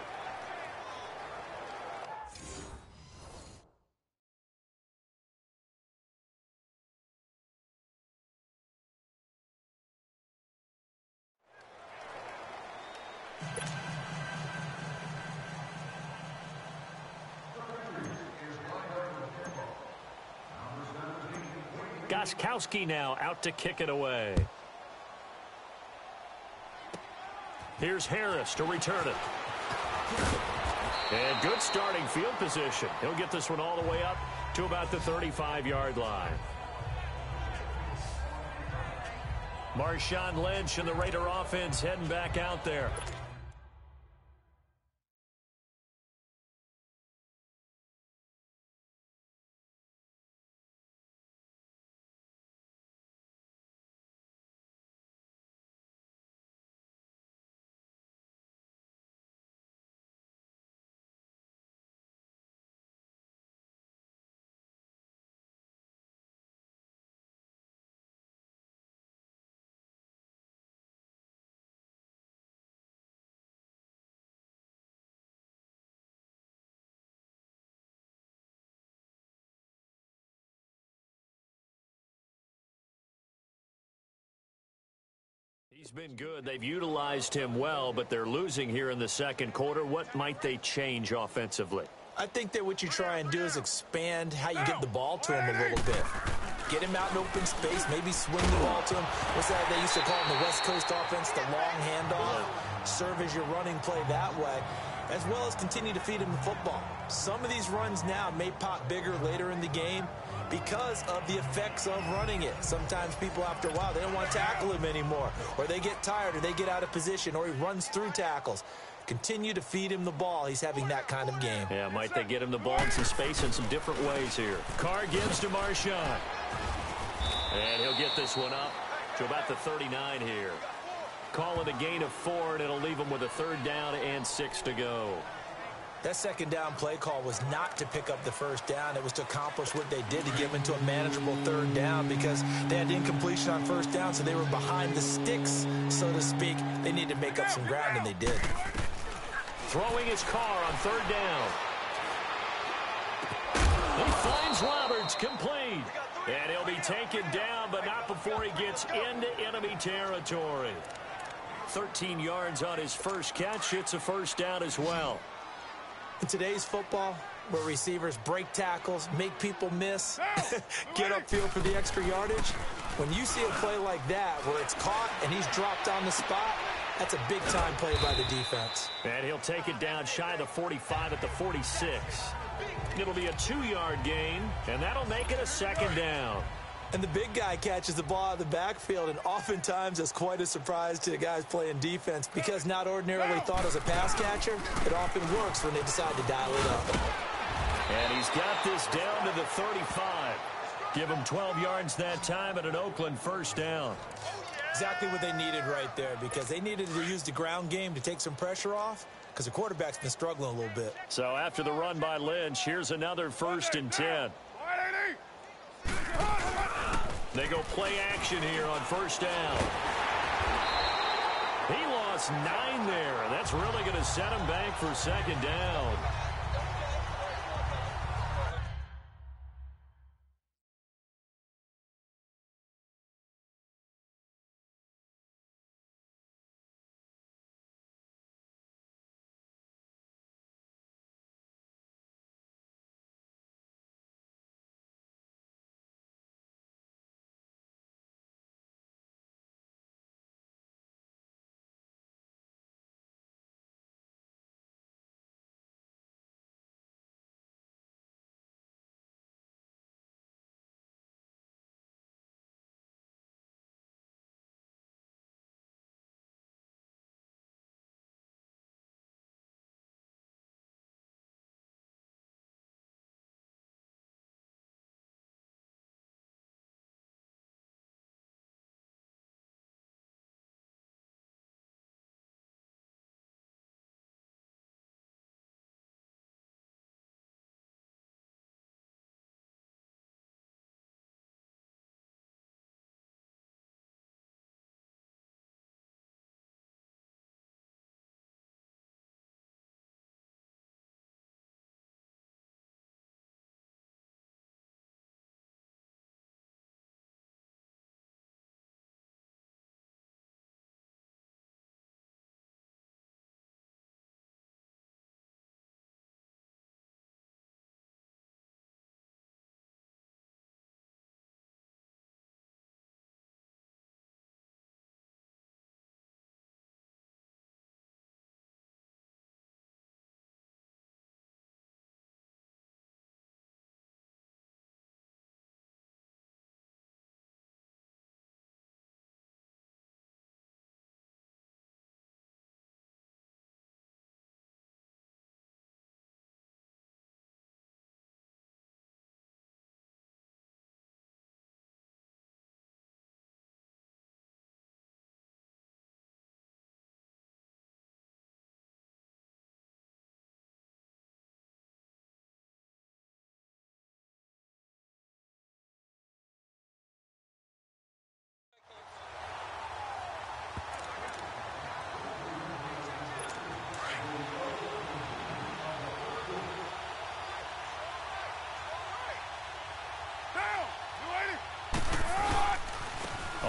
Gostkowski now out to kick it away. Here's Harris to return it. And good starting field position. He'll get this one all the way up to about the 35-yard line. Marshawn Lynch and the Raider offense heading back out there. He's been good. They've utilized him well, but they're losing here in the second quarter. What might they change offensively? I think that what you try and do is expand how you get the ball to him a little bit. Get him out in open space, maybe swing the ball to him. What's that they used to call in the West Coast offense, the long handoff? Serve as your running play that way, as well as continue to feed him the football. Some of these runs now may pop bigger later in the game because of the effects of running it. Sometimes people, after a while, they don't want to tackle him anymore, or they get tired, or they get out of position, or he runs through tackles. Continue to feed him the ball. He's having that kind of game. Yeah, might they get him the ball in some space in some different ways here. Carr gives to Marshawn. And he'll get this one up to about the 39 here. Call it a gain of 4, and it'll leave him with a 3rd down and 6 to go. That second down play call was not to pick up the first down. It was to accomplish what they did, to get them into a manageable 3rd down, because they had incompletion on first down, so they were behind the sticks, so to speak. They needed to make up some ground, and they did. Throwing his Carr on 3rd down. He finds Roberts, complete. And he'll be taken down, but not before he gets into enemy territory. 13 yards on his first catch. It's a 1st down as well. In today's football, where receivers break tackles, make people miss, get upfield for the extra yardage, when you see a play like that where it's caught and he's dropped on the spot, that's a big-time play by the defense. And he'll take it down shy of the 45 at the 46. It'll be a 2-yard gain, and that'll make it a 2nd down. And the big guy catches the ball out of the backfield, and oftentimes it's quite a surprise to the guys playing defense, because not ordinarily thought as a pass catcher, it often works when they decide to dial it up. And he's got this down to the 35. Give him 12 yards that time and an Oakland 1st down. Exactly what they needed right there, because they needed to use the ground game to take some pressure off, because the quarterback's been struggling a little bit. So after the run by Lynch, here's another 1st and 10. They go play action here on 1st down. He lost 9 there. That's really going to set him back for 2nd down.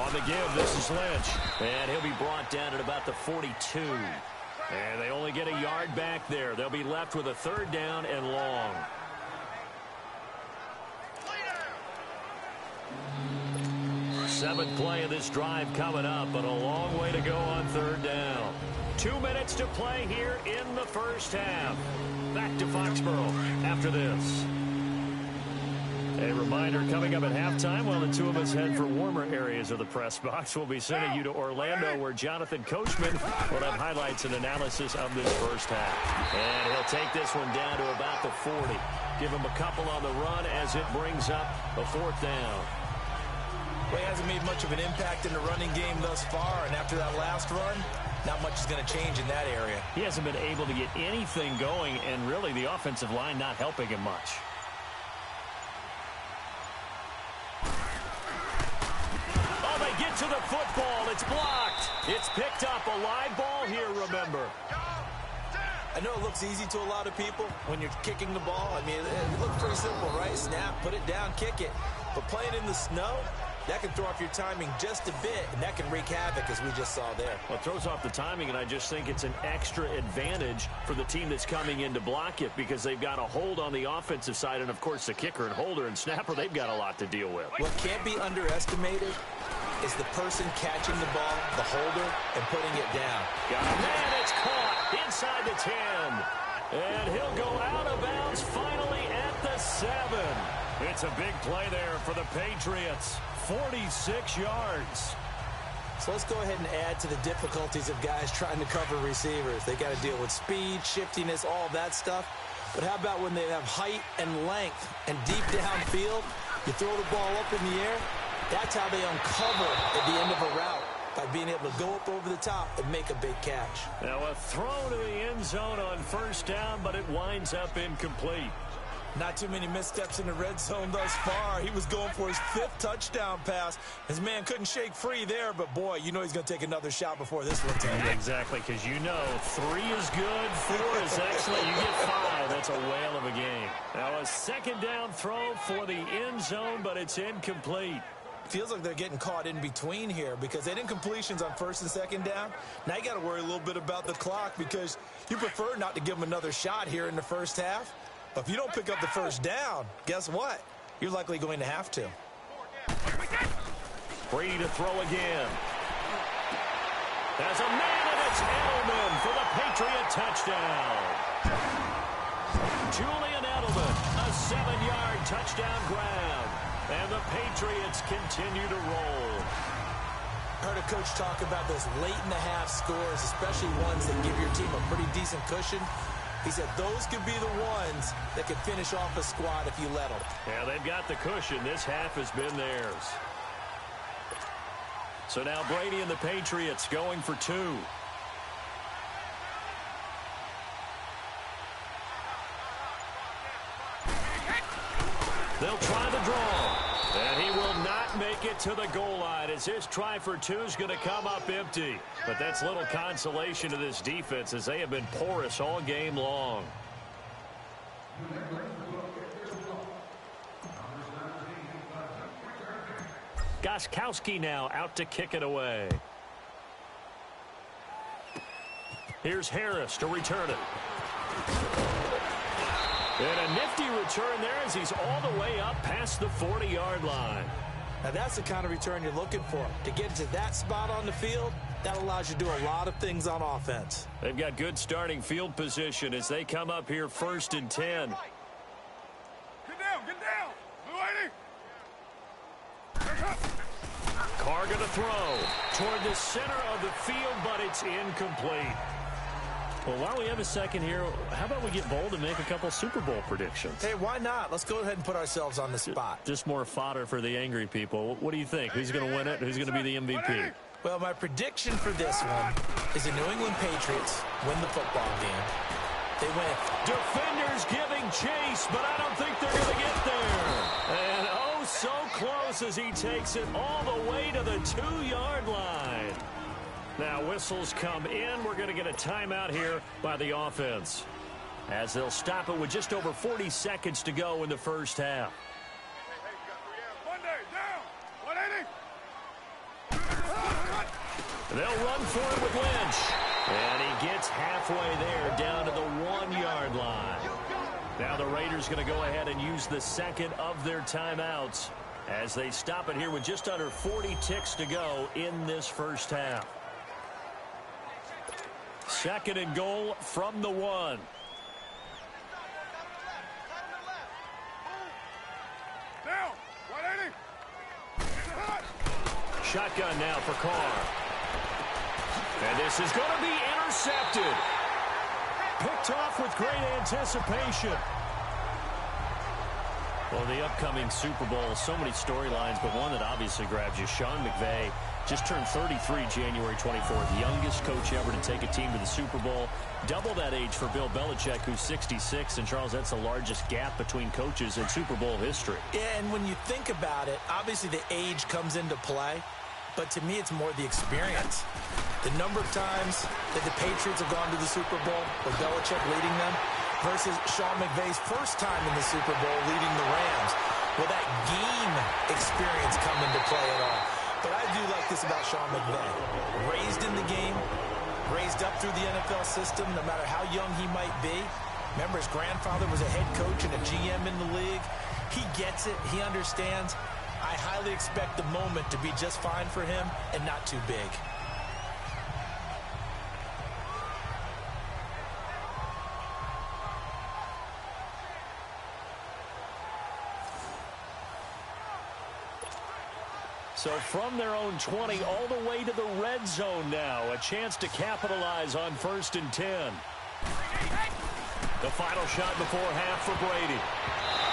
On the give, this is Lynch. And he'll be brought down at about the 42. And they only get a yard back there. They'll be left with a 3rd down and long. Seventh play of this drive coming up, but a long way to go on 3rd down. 2 minutes to play here in the first half. Back to Foxborough after this. A reminder, coming up at halftime, while the two of us head for warmer areas of the press box, we'll be sending you to Orlando, where Jonathan Coachman will have highlights and analysis of this first half. And he'll take this one down to about the 40. Give him a couple on the run as it brings up a 4th down. Well, he hasn't made much of an impact in the running game thus far, and after that last run, not much is going to change in that area. He hasn't been able to get anything going, and really the offensive line not helping him much. Get to the football. It's blocked. It's picked up. A live ball here, remember. I know it looks easy to a lot of people when you're kicking the ball. I mean, it looks pretty simple, right? Snap, put it down, kick it. But playing in the snow, that can throw off your timing just a bit, and that can wreak havoc, as we just saw there. Well, it throws off the timing, and I just think it's an extra advantage for the team that's coming in to block it, because they've got a hold on the offensive side, and, of course, the kicker and holder and snapper, they've got a lot to deal with. What can't be underestimated is the person catching the ball, the holder, and putting it down. Man, it's caught inside the 10. And he'll go out of bounds finally at the 7. It's a big play there for the Patriots. 46 yards. So let's go ahead and add to the difficulties of guys trying to cover receivers. They got to deal with speed, shiftiness, all that stuff. But how about when they have height and length and deep downfield? You throw the ball up in the air. That's how they uncover at the end of a route, by being able to go up over the top and make a big catch. Now a throw to the end zone on 1st down, but it winds up incomplete. Not too many missteps in the red zone thus far. He was going for his 5th touchdown pass. His man couldn't shake free there, but boy, you know he's going to take another shot before this one's ended. Exactly, because you know 3 is good, 4 is excellent. You get 5. That's a whale of a game. Now a 2nd down throw for the end zone, but it's incomplete. Feels like they're getting caught in between here, because they didn't incompletions on 1st and 2nd down. Now you got to worry a little bit about the clock, because you prefer not to give them another shot here in the first half. But if you don't pick up the 1st down, guess what? You're likely going to have to. Brady to throw again. There's a man, and it's Edelman for the Patriot touchdown. Julian Edelman, a 7-yard touchdown grab. And the Patriots continue to roll. Heard a coach talk about those late-in-the-half scores, especially ones that give your team a pretty decent cushion. He said those could be the ones that could finish off a squad if you let them. Yeah, they've got the cushion. This half has been theirs. So now Brady and the Patriots going for 2. They'll try the draw. And he will not make it to the goal line, as his try for 2 is going to come up empty. But that's little consolation to this defense, as they have been porous all game long. Gostkowski now out to kick it away. Here's Harris to return it. And a nifty return there, as he's all the way up past the 40-yard line. Now that's the kind of return you're looking for. To get to that spot on the field, that allows you to do a lot of things on offense. They've got good starting field position as they come up here 1st and 10. Get down, get down. Carr going to throw toward the center of the field, but it's incomplete. Well, while we have a second here, how about we get bold and make a couple Super Bowl predictions? Hey, why not? Let's go ahead and put ourselves on the spot. Just more fodder for the angry people. What do you think? Who's going to win it? Who's going to be the MVP? Well, my prediction for this one is the New England Patriots win the football game. They win. Defenders giving chase, but I don't think they're going to get there. And oh, so close as he takes it all the way to the 2-yard line. Now whistles come in. We're going to get a timeout here by the offense, as they'll stop it with just over 40 seconds to go in the first half. Monday, down. 180. They'll run for it with Lynch. And he gets halfway there down to the 1-yard line. Now the Raiders going to go ahead and use the second of their timeouts as they stop it here with just under 40 ticks to go in this first half. Second and goal from the 1. Down. 180. Shotgun now for Carr. And this is going to be intercepted. Picked off with great anticipation. Well, the upcoming Super Bowl, so many storylines, but one that obviously grabs you. Sean McVay just turned 33 January 24th, youngest coach ever to take a team to the Super Bowl. Double that age for Bill Belichick, who's 66. And, Charles, that's the largest gap between coaches in Super Bowl history. Yeah, and when you think about it, obviously the age comes into play. But to me, it's more the experience. The number of times that the Patriots have gone to the Super Bowl with Belichick leading them versus Sean McVay's first time in the Super Bowl leading the Rams. Will that game experience come into play at all? But I do like this about Sean McVay. Raised in the game, raised up through the NFL system, no matter how young he might be. Remember, his grandfather was a head coach and a GM in the league. He gets it. He understands. I highly expect the moment to be just fine for him and not too big. So from their own 20 all the way to the red zone now. A chance to capitalize on 1st and 10. The final shot before half for Brady.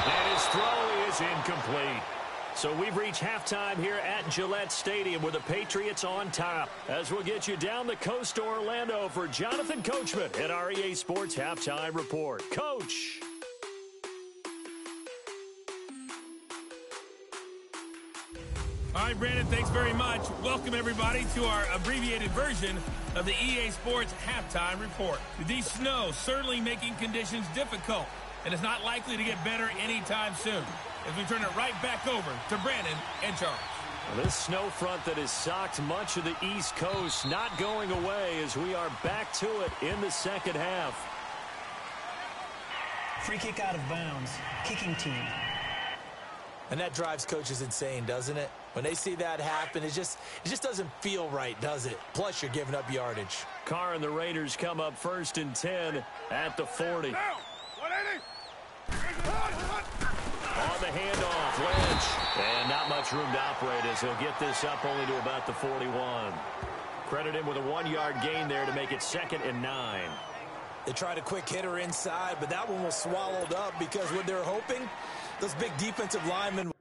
And his throw is incomplete. So we've reached halftime here at Gillette Stadium with the Patriots on top. As we'll get you down the coast to Orlando for Jonathan Coachman at our EA Sports Halftime Report. Coach. All right, Brandon, thanks very much. Welcome, everybody, to our abbreviated version of the EA Sports Halftime Report. The snow certainly making conditions difficult, and it's not likely to get better anytime soon. As we turn it right back over to Brandon and Charles. Well, this snow front that has socked much of the East Coast not going away as we are back to it in the second half. Free kick out of bounds. Kicking team. And that drives coaches insane, doesn't it? When they see that happen, it just doesn't feel right, does it? Plus, you're giving up yardage. Carr and the Raiders come up 1st and 10 at the 40. Down. 180. On the handoff, Lynch. And not much room to operate as he'll get this up only to about the 41. Credit him with a 1-yard gain there to make it 2nd and 9. They tried a quick hitter inside, but that one was swallowed up because what they're hoping, those big defensive linemen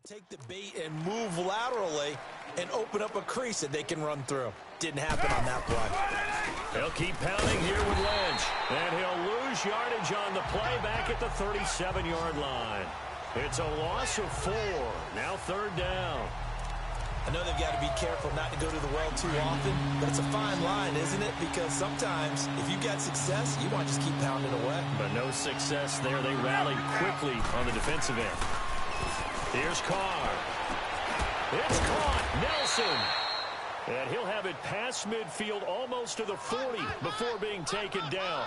Take the bait and move laterally and open up a crease that they can run through. Didn't happen on that play. He'll keep pounding here with Lynch. And he'll lose yardage on the play back at the 37-yard line. It's a loss of 4. Now 3rd down. I know they've got to be careful not to go to the well too often, but it's a fine line, isn't it? Because sometimes if you've got success, you want to just keep pounding away. But no success there. They rallied quickly on the defensive end. Here's Carr. It's caught. Nelson. And he'll have it past midfield almost to the 40 before being taken down.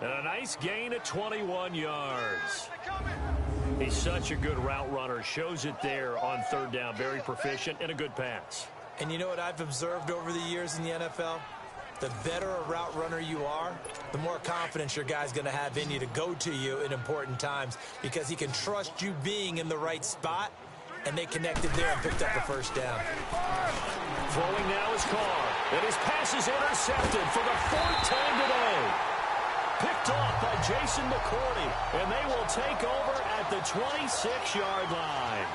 And a nice gain of 21 yards. He's such a good route runner. Shows it there on 3rd down. Very proficient and a good pass. And you know what I've observed over the years in the NFL? The better a route runner you are, the more confidence your guy's going to have in you to go to you in important times because he can trust you being in the right spot, and they connected there and picked up the 1st down. Throwing now is Carr. And his pass is intercepted for the 4th time today. Picked off by Jason McCourty, and they will take over at the 26-yard line.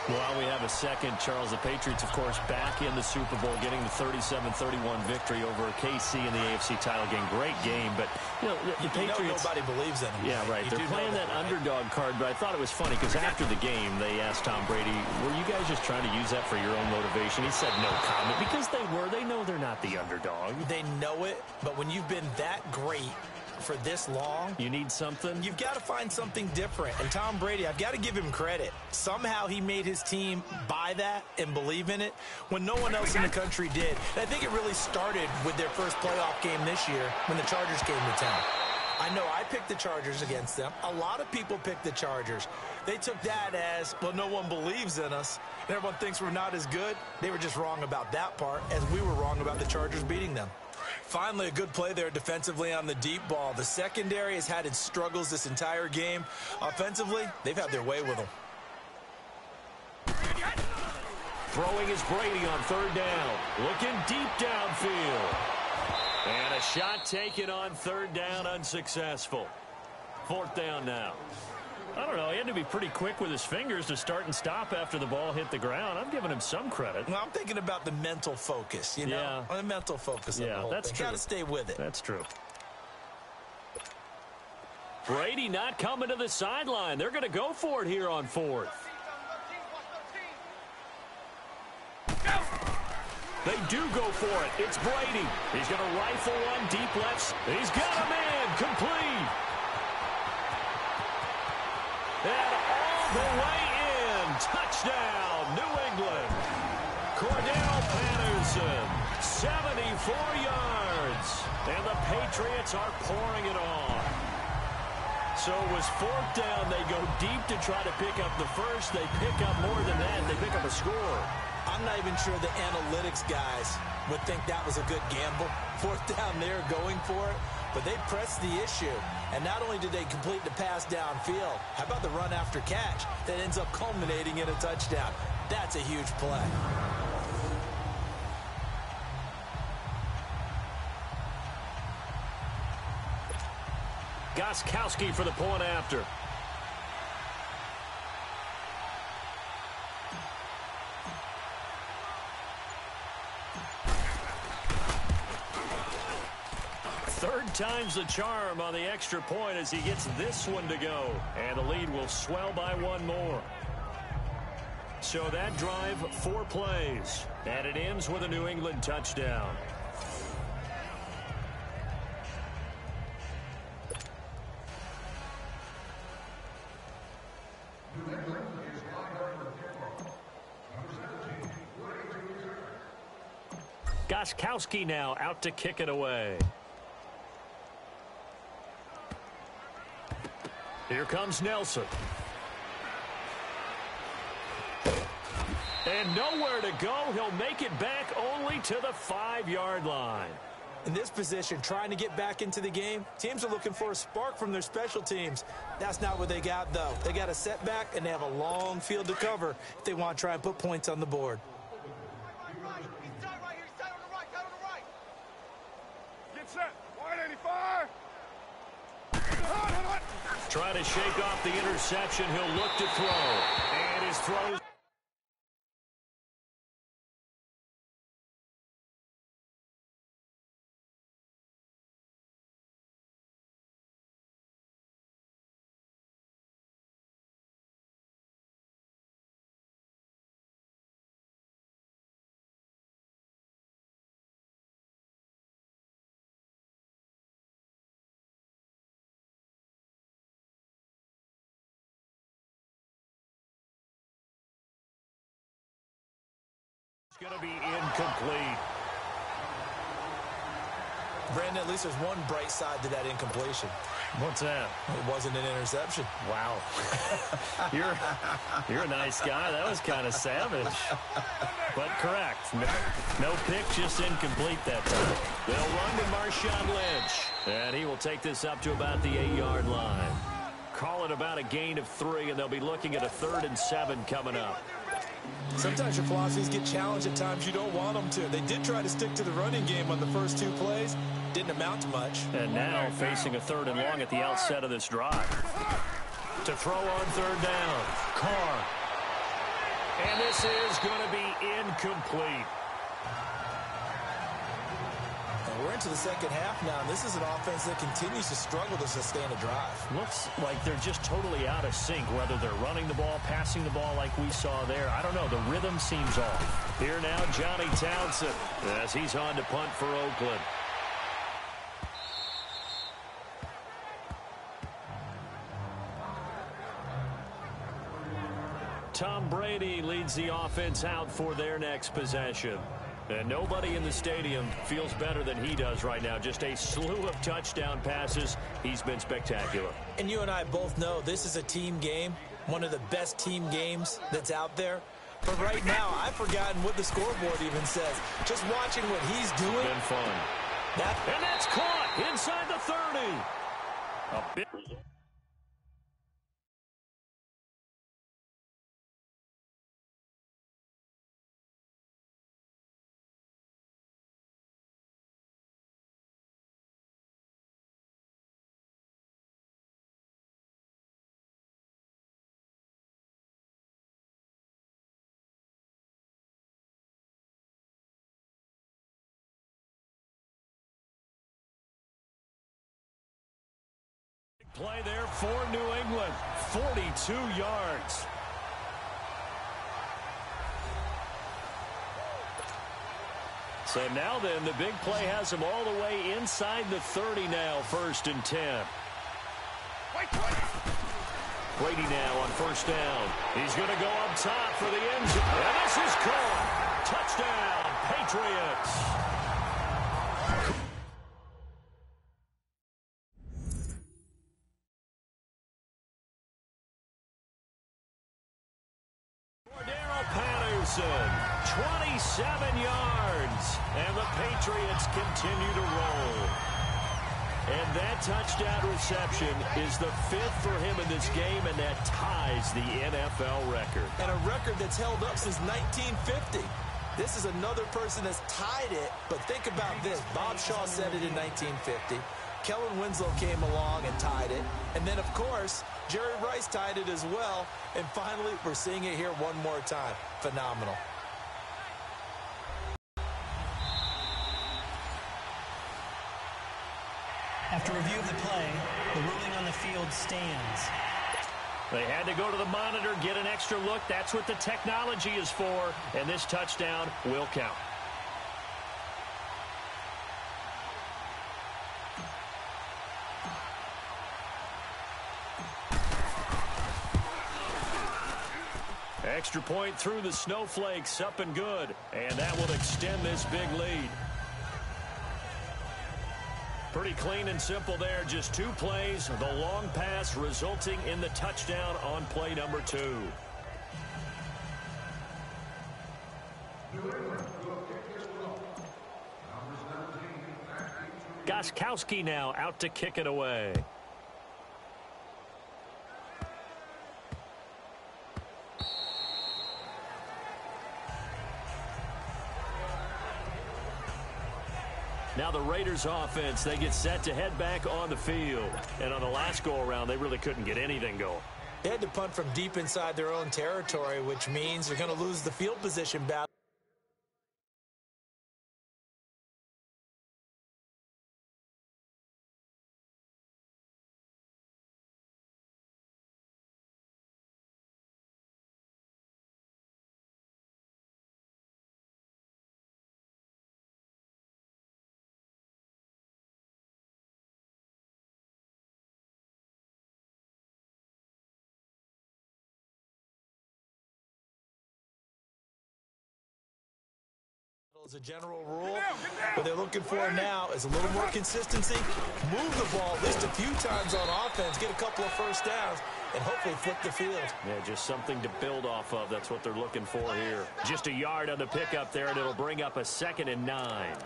Well, we have a second. Charles, the Patriots, of course, back in the Super Bowl, getting the 37-31 victory over KC in the AFC title game. Great game, but, you know, the Patriots... nobody believes in them. Yeah, right. They're playing that underdog card, but I thought it was funny because after the game, they asked Tom Brady, were you guys just trying to use that for your own motivation? He said no comment because they were. They know they're not the underdog. They know it, but when you've been that great for this long, you need something. You've got to find something different. And Tom Brady, I've got to give him credit. Somehow he made his team buy that and believe in it when no one else in the country did. And I think it really started with their first playoff game this year when the Chargers came to town. I know I picked the Chargers against them. A lot of people picked the Chargers. They took that as, well, no one believes in us, and everyone thinks we're not as good. They were just wrong about that part, as we were wrong about the Chargers beating them. Finally, a good play there defensively on the deep ball. The secondary has had its struggles this entire game. Offensively, they've had their way with them. Throwing is Brady on 3rd down. Looking deep downfield. And a shot taken on 3rd down, unsuccessful. 4th down now. I don't know. He had to be pretty quick with his fingers to start and stop after the ball hit the ground. I'm giving him some credit. Well, I'm thinking about the mental focus, you know? Yeah. The mental focus of the whole that's thing. true. Got to stay with it. That's true. Brady not coming to the sideline. They're going to go for it here on 4th. They do go for it. It's Brady. He's going to rifle one deep left. He's got a man. Complete. And all the way in. Touchdown, New England. Cordell Patterson, 74 yards. And the Patriots are pouring it on. So it was 4th down. They go deep to try to pick up the first. They pick up more than that. They pick up a score. I'm not even sure the analytics guys would think that was a good gamble. 4th down there going for it. But they pressed the issue. And not only did they complete the pass downfield, how about the run after catch that ends up culminating in a touchdown? That's a huge play. Gostkowski for the point after. Third time's the charm on the extra point as he gets this one to go. And the lead will swell by one more. So that drive, 4 plays. And it ends with a New England touchdown. Gostkowski now out to kick it away. Here comes Nelson. And nowhere to go. He'll make it back only to the 5-yard line. In this position, trying to get back into the game, teams are looking for a spark from their special teams. That's not what they got, though. They got a setback, and they have a long field to cover if they want to try and put points on the board. Get set. Wide 85. Trying to shake off the interception. He'll look to throw. And his throw Going to be incomplete. Brandon, at least there's one bright side to that incompletion. What's that? It wasn't an interception. Wow. You're a nice guy. That was kind of savage. But correct. No pick, just incomplete that time. They'll run to Marshawn Lynch. And he will take this up to about the 8-yard line. Call it about a gain of 3, and they'll be looking at a 3rd and 7 coming up. Sometimes your philosophies get challenged at times you don't want them to. They did try to stick to the running game on the first 2 plays. Didn't amount to much. And now facing a 3rd and long at the outset of this drive. To throw on 3rd down. Carr. And this is going to be incomplete. And we're into the second half now, and this is an offense that continues to struggle to sustain a drive. Looks like they're just totally out of sync, whether they're running the ball, passing the ball like we saw there. I don't know. The rhythm seems off. Here now, Johnny Townsend, as he's on to punt for Oakland. Tom Brady leads the offense out for their next possession. And nobody in the stadium feels better than he does right now. Just a slew of touchdown passes. He's been spectacular. And you and I both know this is a team game, one of the best team games that's out there. But right now, I've forgotten what the scoreboard even says. Just watching what he's doing. It's been fun. And that's caught inside the 30. A bit. Play there for New England. 42 yards. So now then, the big play has him all the way inside the 30 now, 1st and 10. Brady now on 1st down. He's going to go up top for the end zone. And this is caught. Touchdown, Patriots. Patterson, 27 yards, and the Patriots continue to roll. And that touchdown reception is the 5th for him in this game, and that ties the NFL record. And a record that's held up since 1950. This is another person that's tied it, but think about this. Bob Shaw said it in 1950. Kellen Winslow came along and tied it. And then, of course, Jerry Rice tied it as well. And finally, we're seeing it here one more time. Phenomenal. After review of the play, the ruling on the field stands. They had to go to the monitor, get an extra look. That's what the technology is for. And this touchdown will count. Extra point through the snowflakes, up and good. And that will extend this big lead. Pretty clean and simple there. Just 2 plays. The long pass resulting in the touchdown on play number 2. Gostkowski now out to kick it away. Now the Raiders offense, they get set to head back on the field. And on the last go-around, they really couldn't get anything going. They had to punt from deep inside their own territory, which means they're going to lose the field position battle. As a general rule, what they're looking for now is a little more consistency, move the ball at least a few times on offense, get a couple of first downs, and hopefully flip the field. Yeah, just something to build off of. That's what they're looking for here. Just a yard on the pickup there, and it'll bring up a 2nd and 9.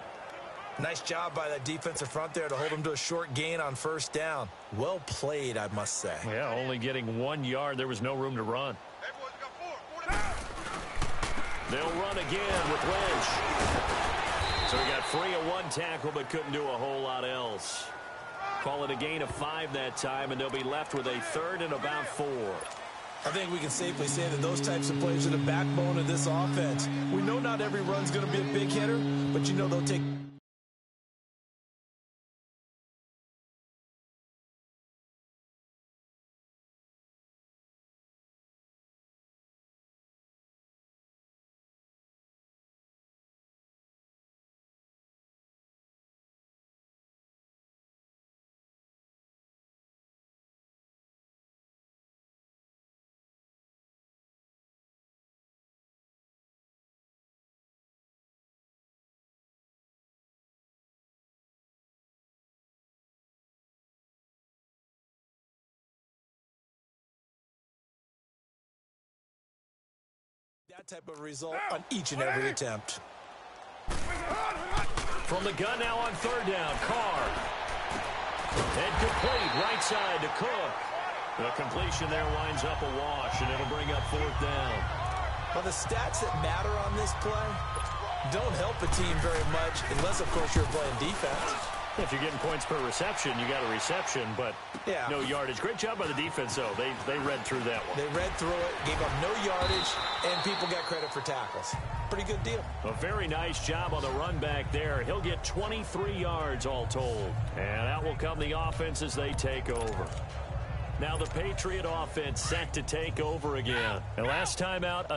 Nice job by that defensive front there to hold them to a short gain on first down. Well played, I must say. Yeah, only getting 1 yard. There was no room to run. They'll run again with Lynch. So he got free of 1 tackle but couldn't do a whole lot else. Call it a gain of 5 that time, and they'll be left with a 3rd and about 4. I think we can safely say that those types of plays are the backbone of this offense. We know not every run's going to be a big hitter, but you know they'll take... that type of result on each and every attempt. From the gun now on 3rd down, Carr. And complete, right side to Cook. The completion there winds up a wash, and it'll bring up 4th down. Well, the stats that matter on this play don't help a team very much unless, of course, you're playing defense. If you're getting points per reception, you got a reception, but no yardage. Great job by the defense, though. They read through that one. They read through it, gave up no yardage, and people got credit for tackles. Pretty good deal. A very nice job on the run back there. He'll get 23 yards all told. And out will come the offense as they take over. Now the Patriot offense set to take over again. And last time out,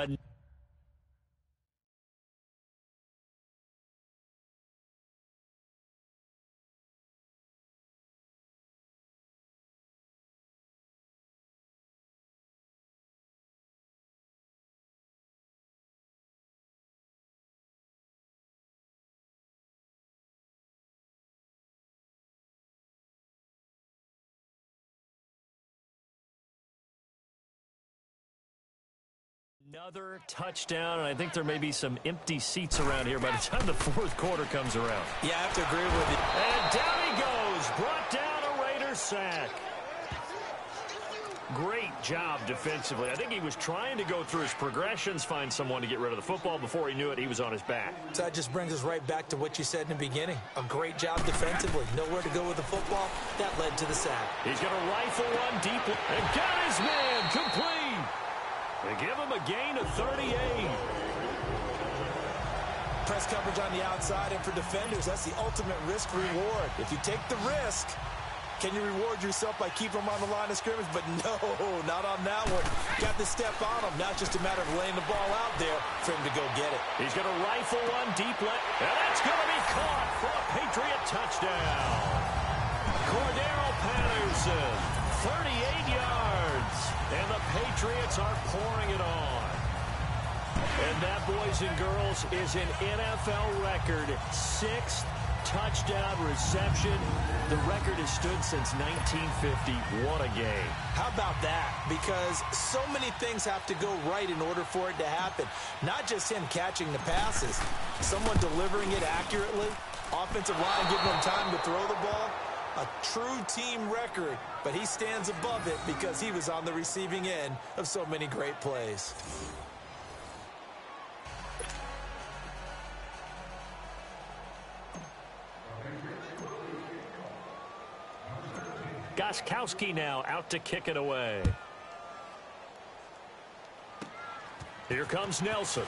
another touchdown, and I think there may be some empty seats around here by the time the 4th quarter comes around. Yeah, I have to agree with you. And down he goes. Brought down a Raider sack. Great job defensively. I think he was trying to go through his progressions, find someone to get rid of the football. Before he knew it, he was on his back. So that just brings us right back to what you said in the beginning. A great job defensively. Nowhere to go with the football. That led to the sack. He's going to rifle one deep and got his man complete. They give him a gain of 38. Press coverage on the outside, and for defenders, that's the ultimate risk-reward. If you take the risk, can you reward yourself by keeping them on the line of scrimmage? But no, not on that one. Got the step on him. Now it's just a matter of laying the ball out there for him to go get it. He's going to rifle one deep left, and that's going to be caught for a Patriot touchdown. Cordero Patterson, 38 yards. And the Patriots are pouring it on. And that, boys and girls, is an NFL record 6th touchdown reception. The record has stood since 1950. What a game. How about that? Because so many things have to go right in order for it to happen. Not just him catching the passes, someone delivering it accurately, offensive line giving him time to throw the ball. A true team record, but he stands above it because he was on the receiving end of so many great plays. Gostkowski now out to kick it away. Here comes Nelson.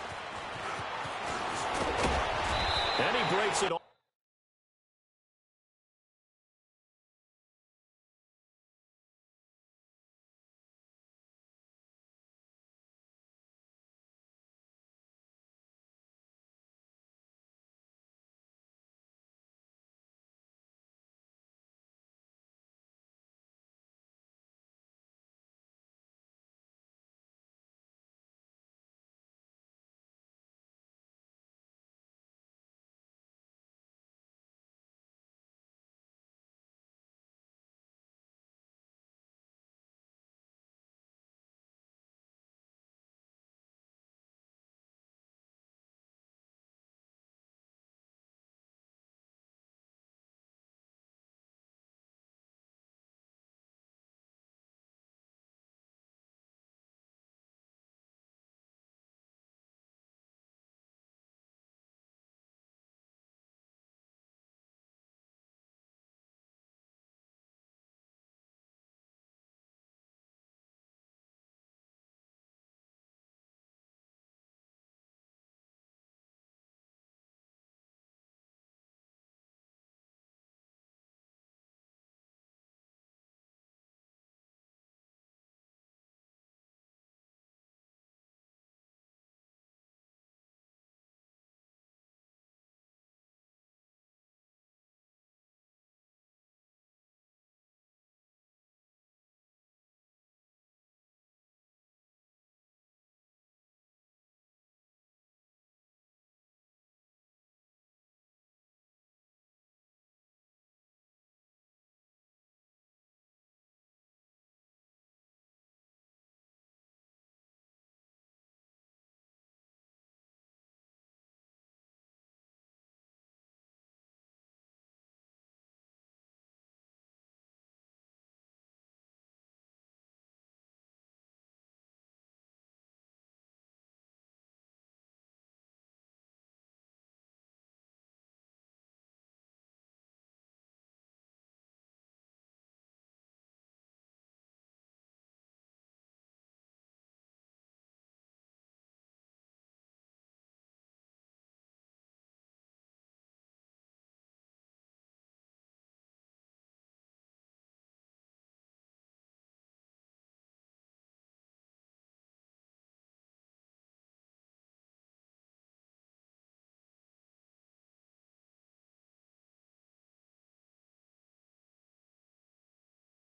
And he breaks it off.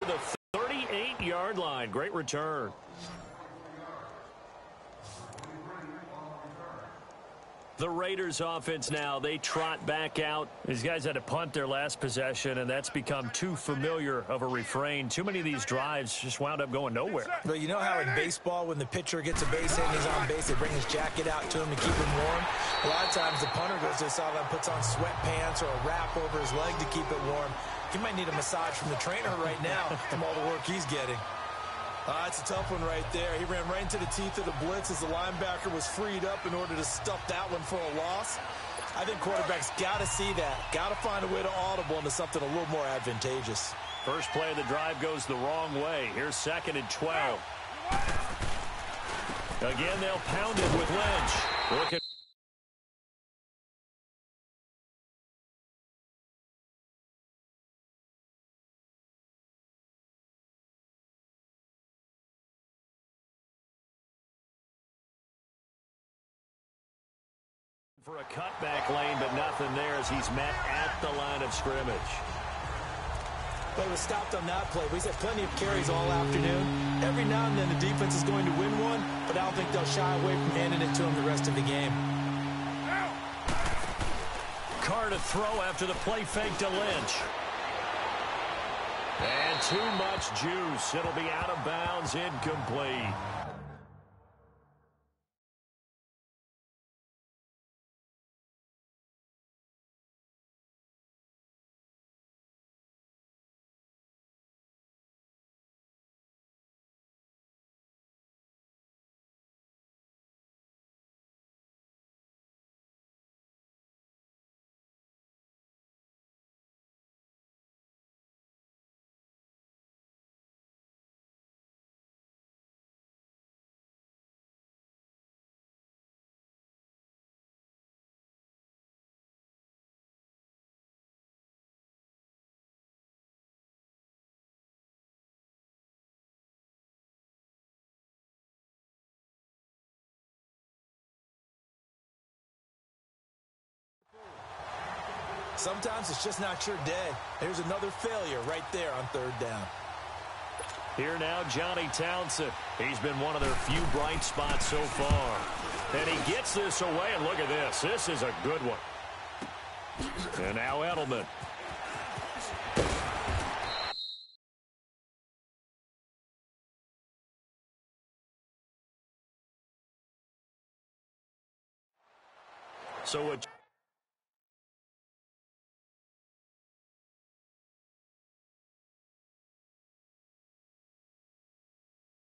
The 38-yard line. Great return. The Raiders offense now, they trot back out. These guys had to punt their last possession, and that's become too familiar of a refrain. Too many of these drives just wound up going nowhere. But you know how in baseball, when the pitcher gets a base hit and he's on base, they bring his jacket out to him to keep him warm? A lot of times the punter goes to the sideline, puts on sweatpants or a wrap over his leg to keep it warm. He might need a massage from the trainer right now from all the work he's getting. It's a tough one right there. He ran right into the teeth of the blitz as the linebacker was freed up in order to stuff that one for a loss. I think quarterbacks got to see that. Got to find a way to audible into something a little more advantageous. First play of the drive goes the wrong way. Here's 2nd and 12. Again, they'll pound it with Lynch. Look at for a cutback lane, but nothing there as he's met at the line of scrimmage. Play was stopped on that play. He's had plenty of carries all afternoon. Every now and then the defense is going to win one, but I don't think they'll shy away from handing it to him the rest of the game. Carr to throw after the play fake to Lynch. And too much juice. It'll be out of bounds, incomplete. Sometimes it's just not your day. Here's another failure right there on 3rd down. Here now, Johnny Townsend. He's been one of their few bright spots so far. And he gets this away, and look at this. This is a good one. And now Edelman. So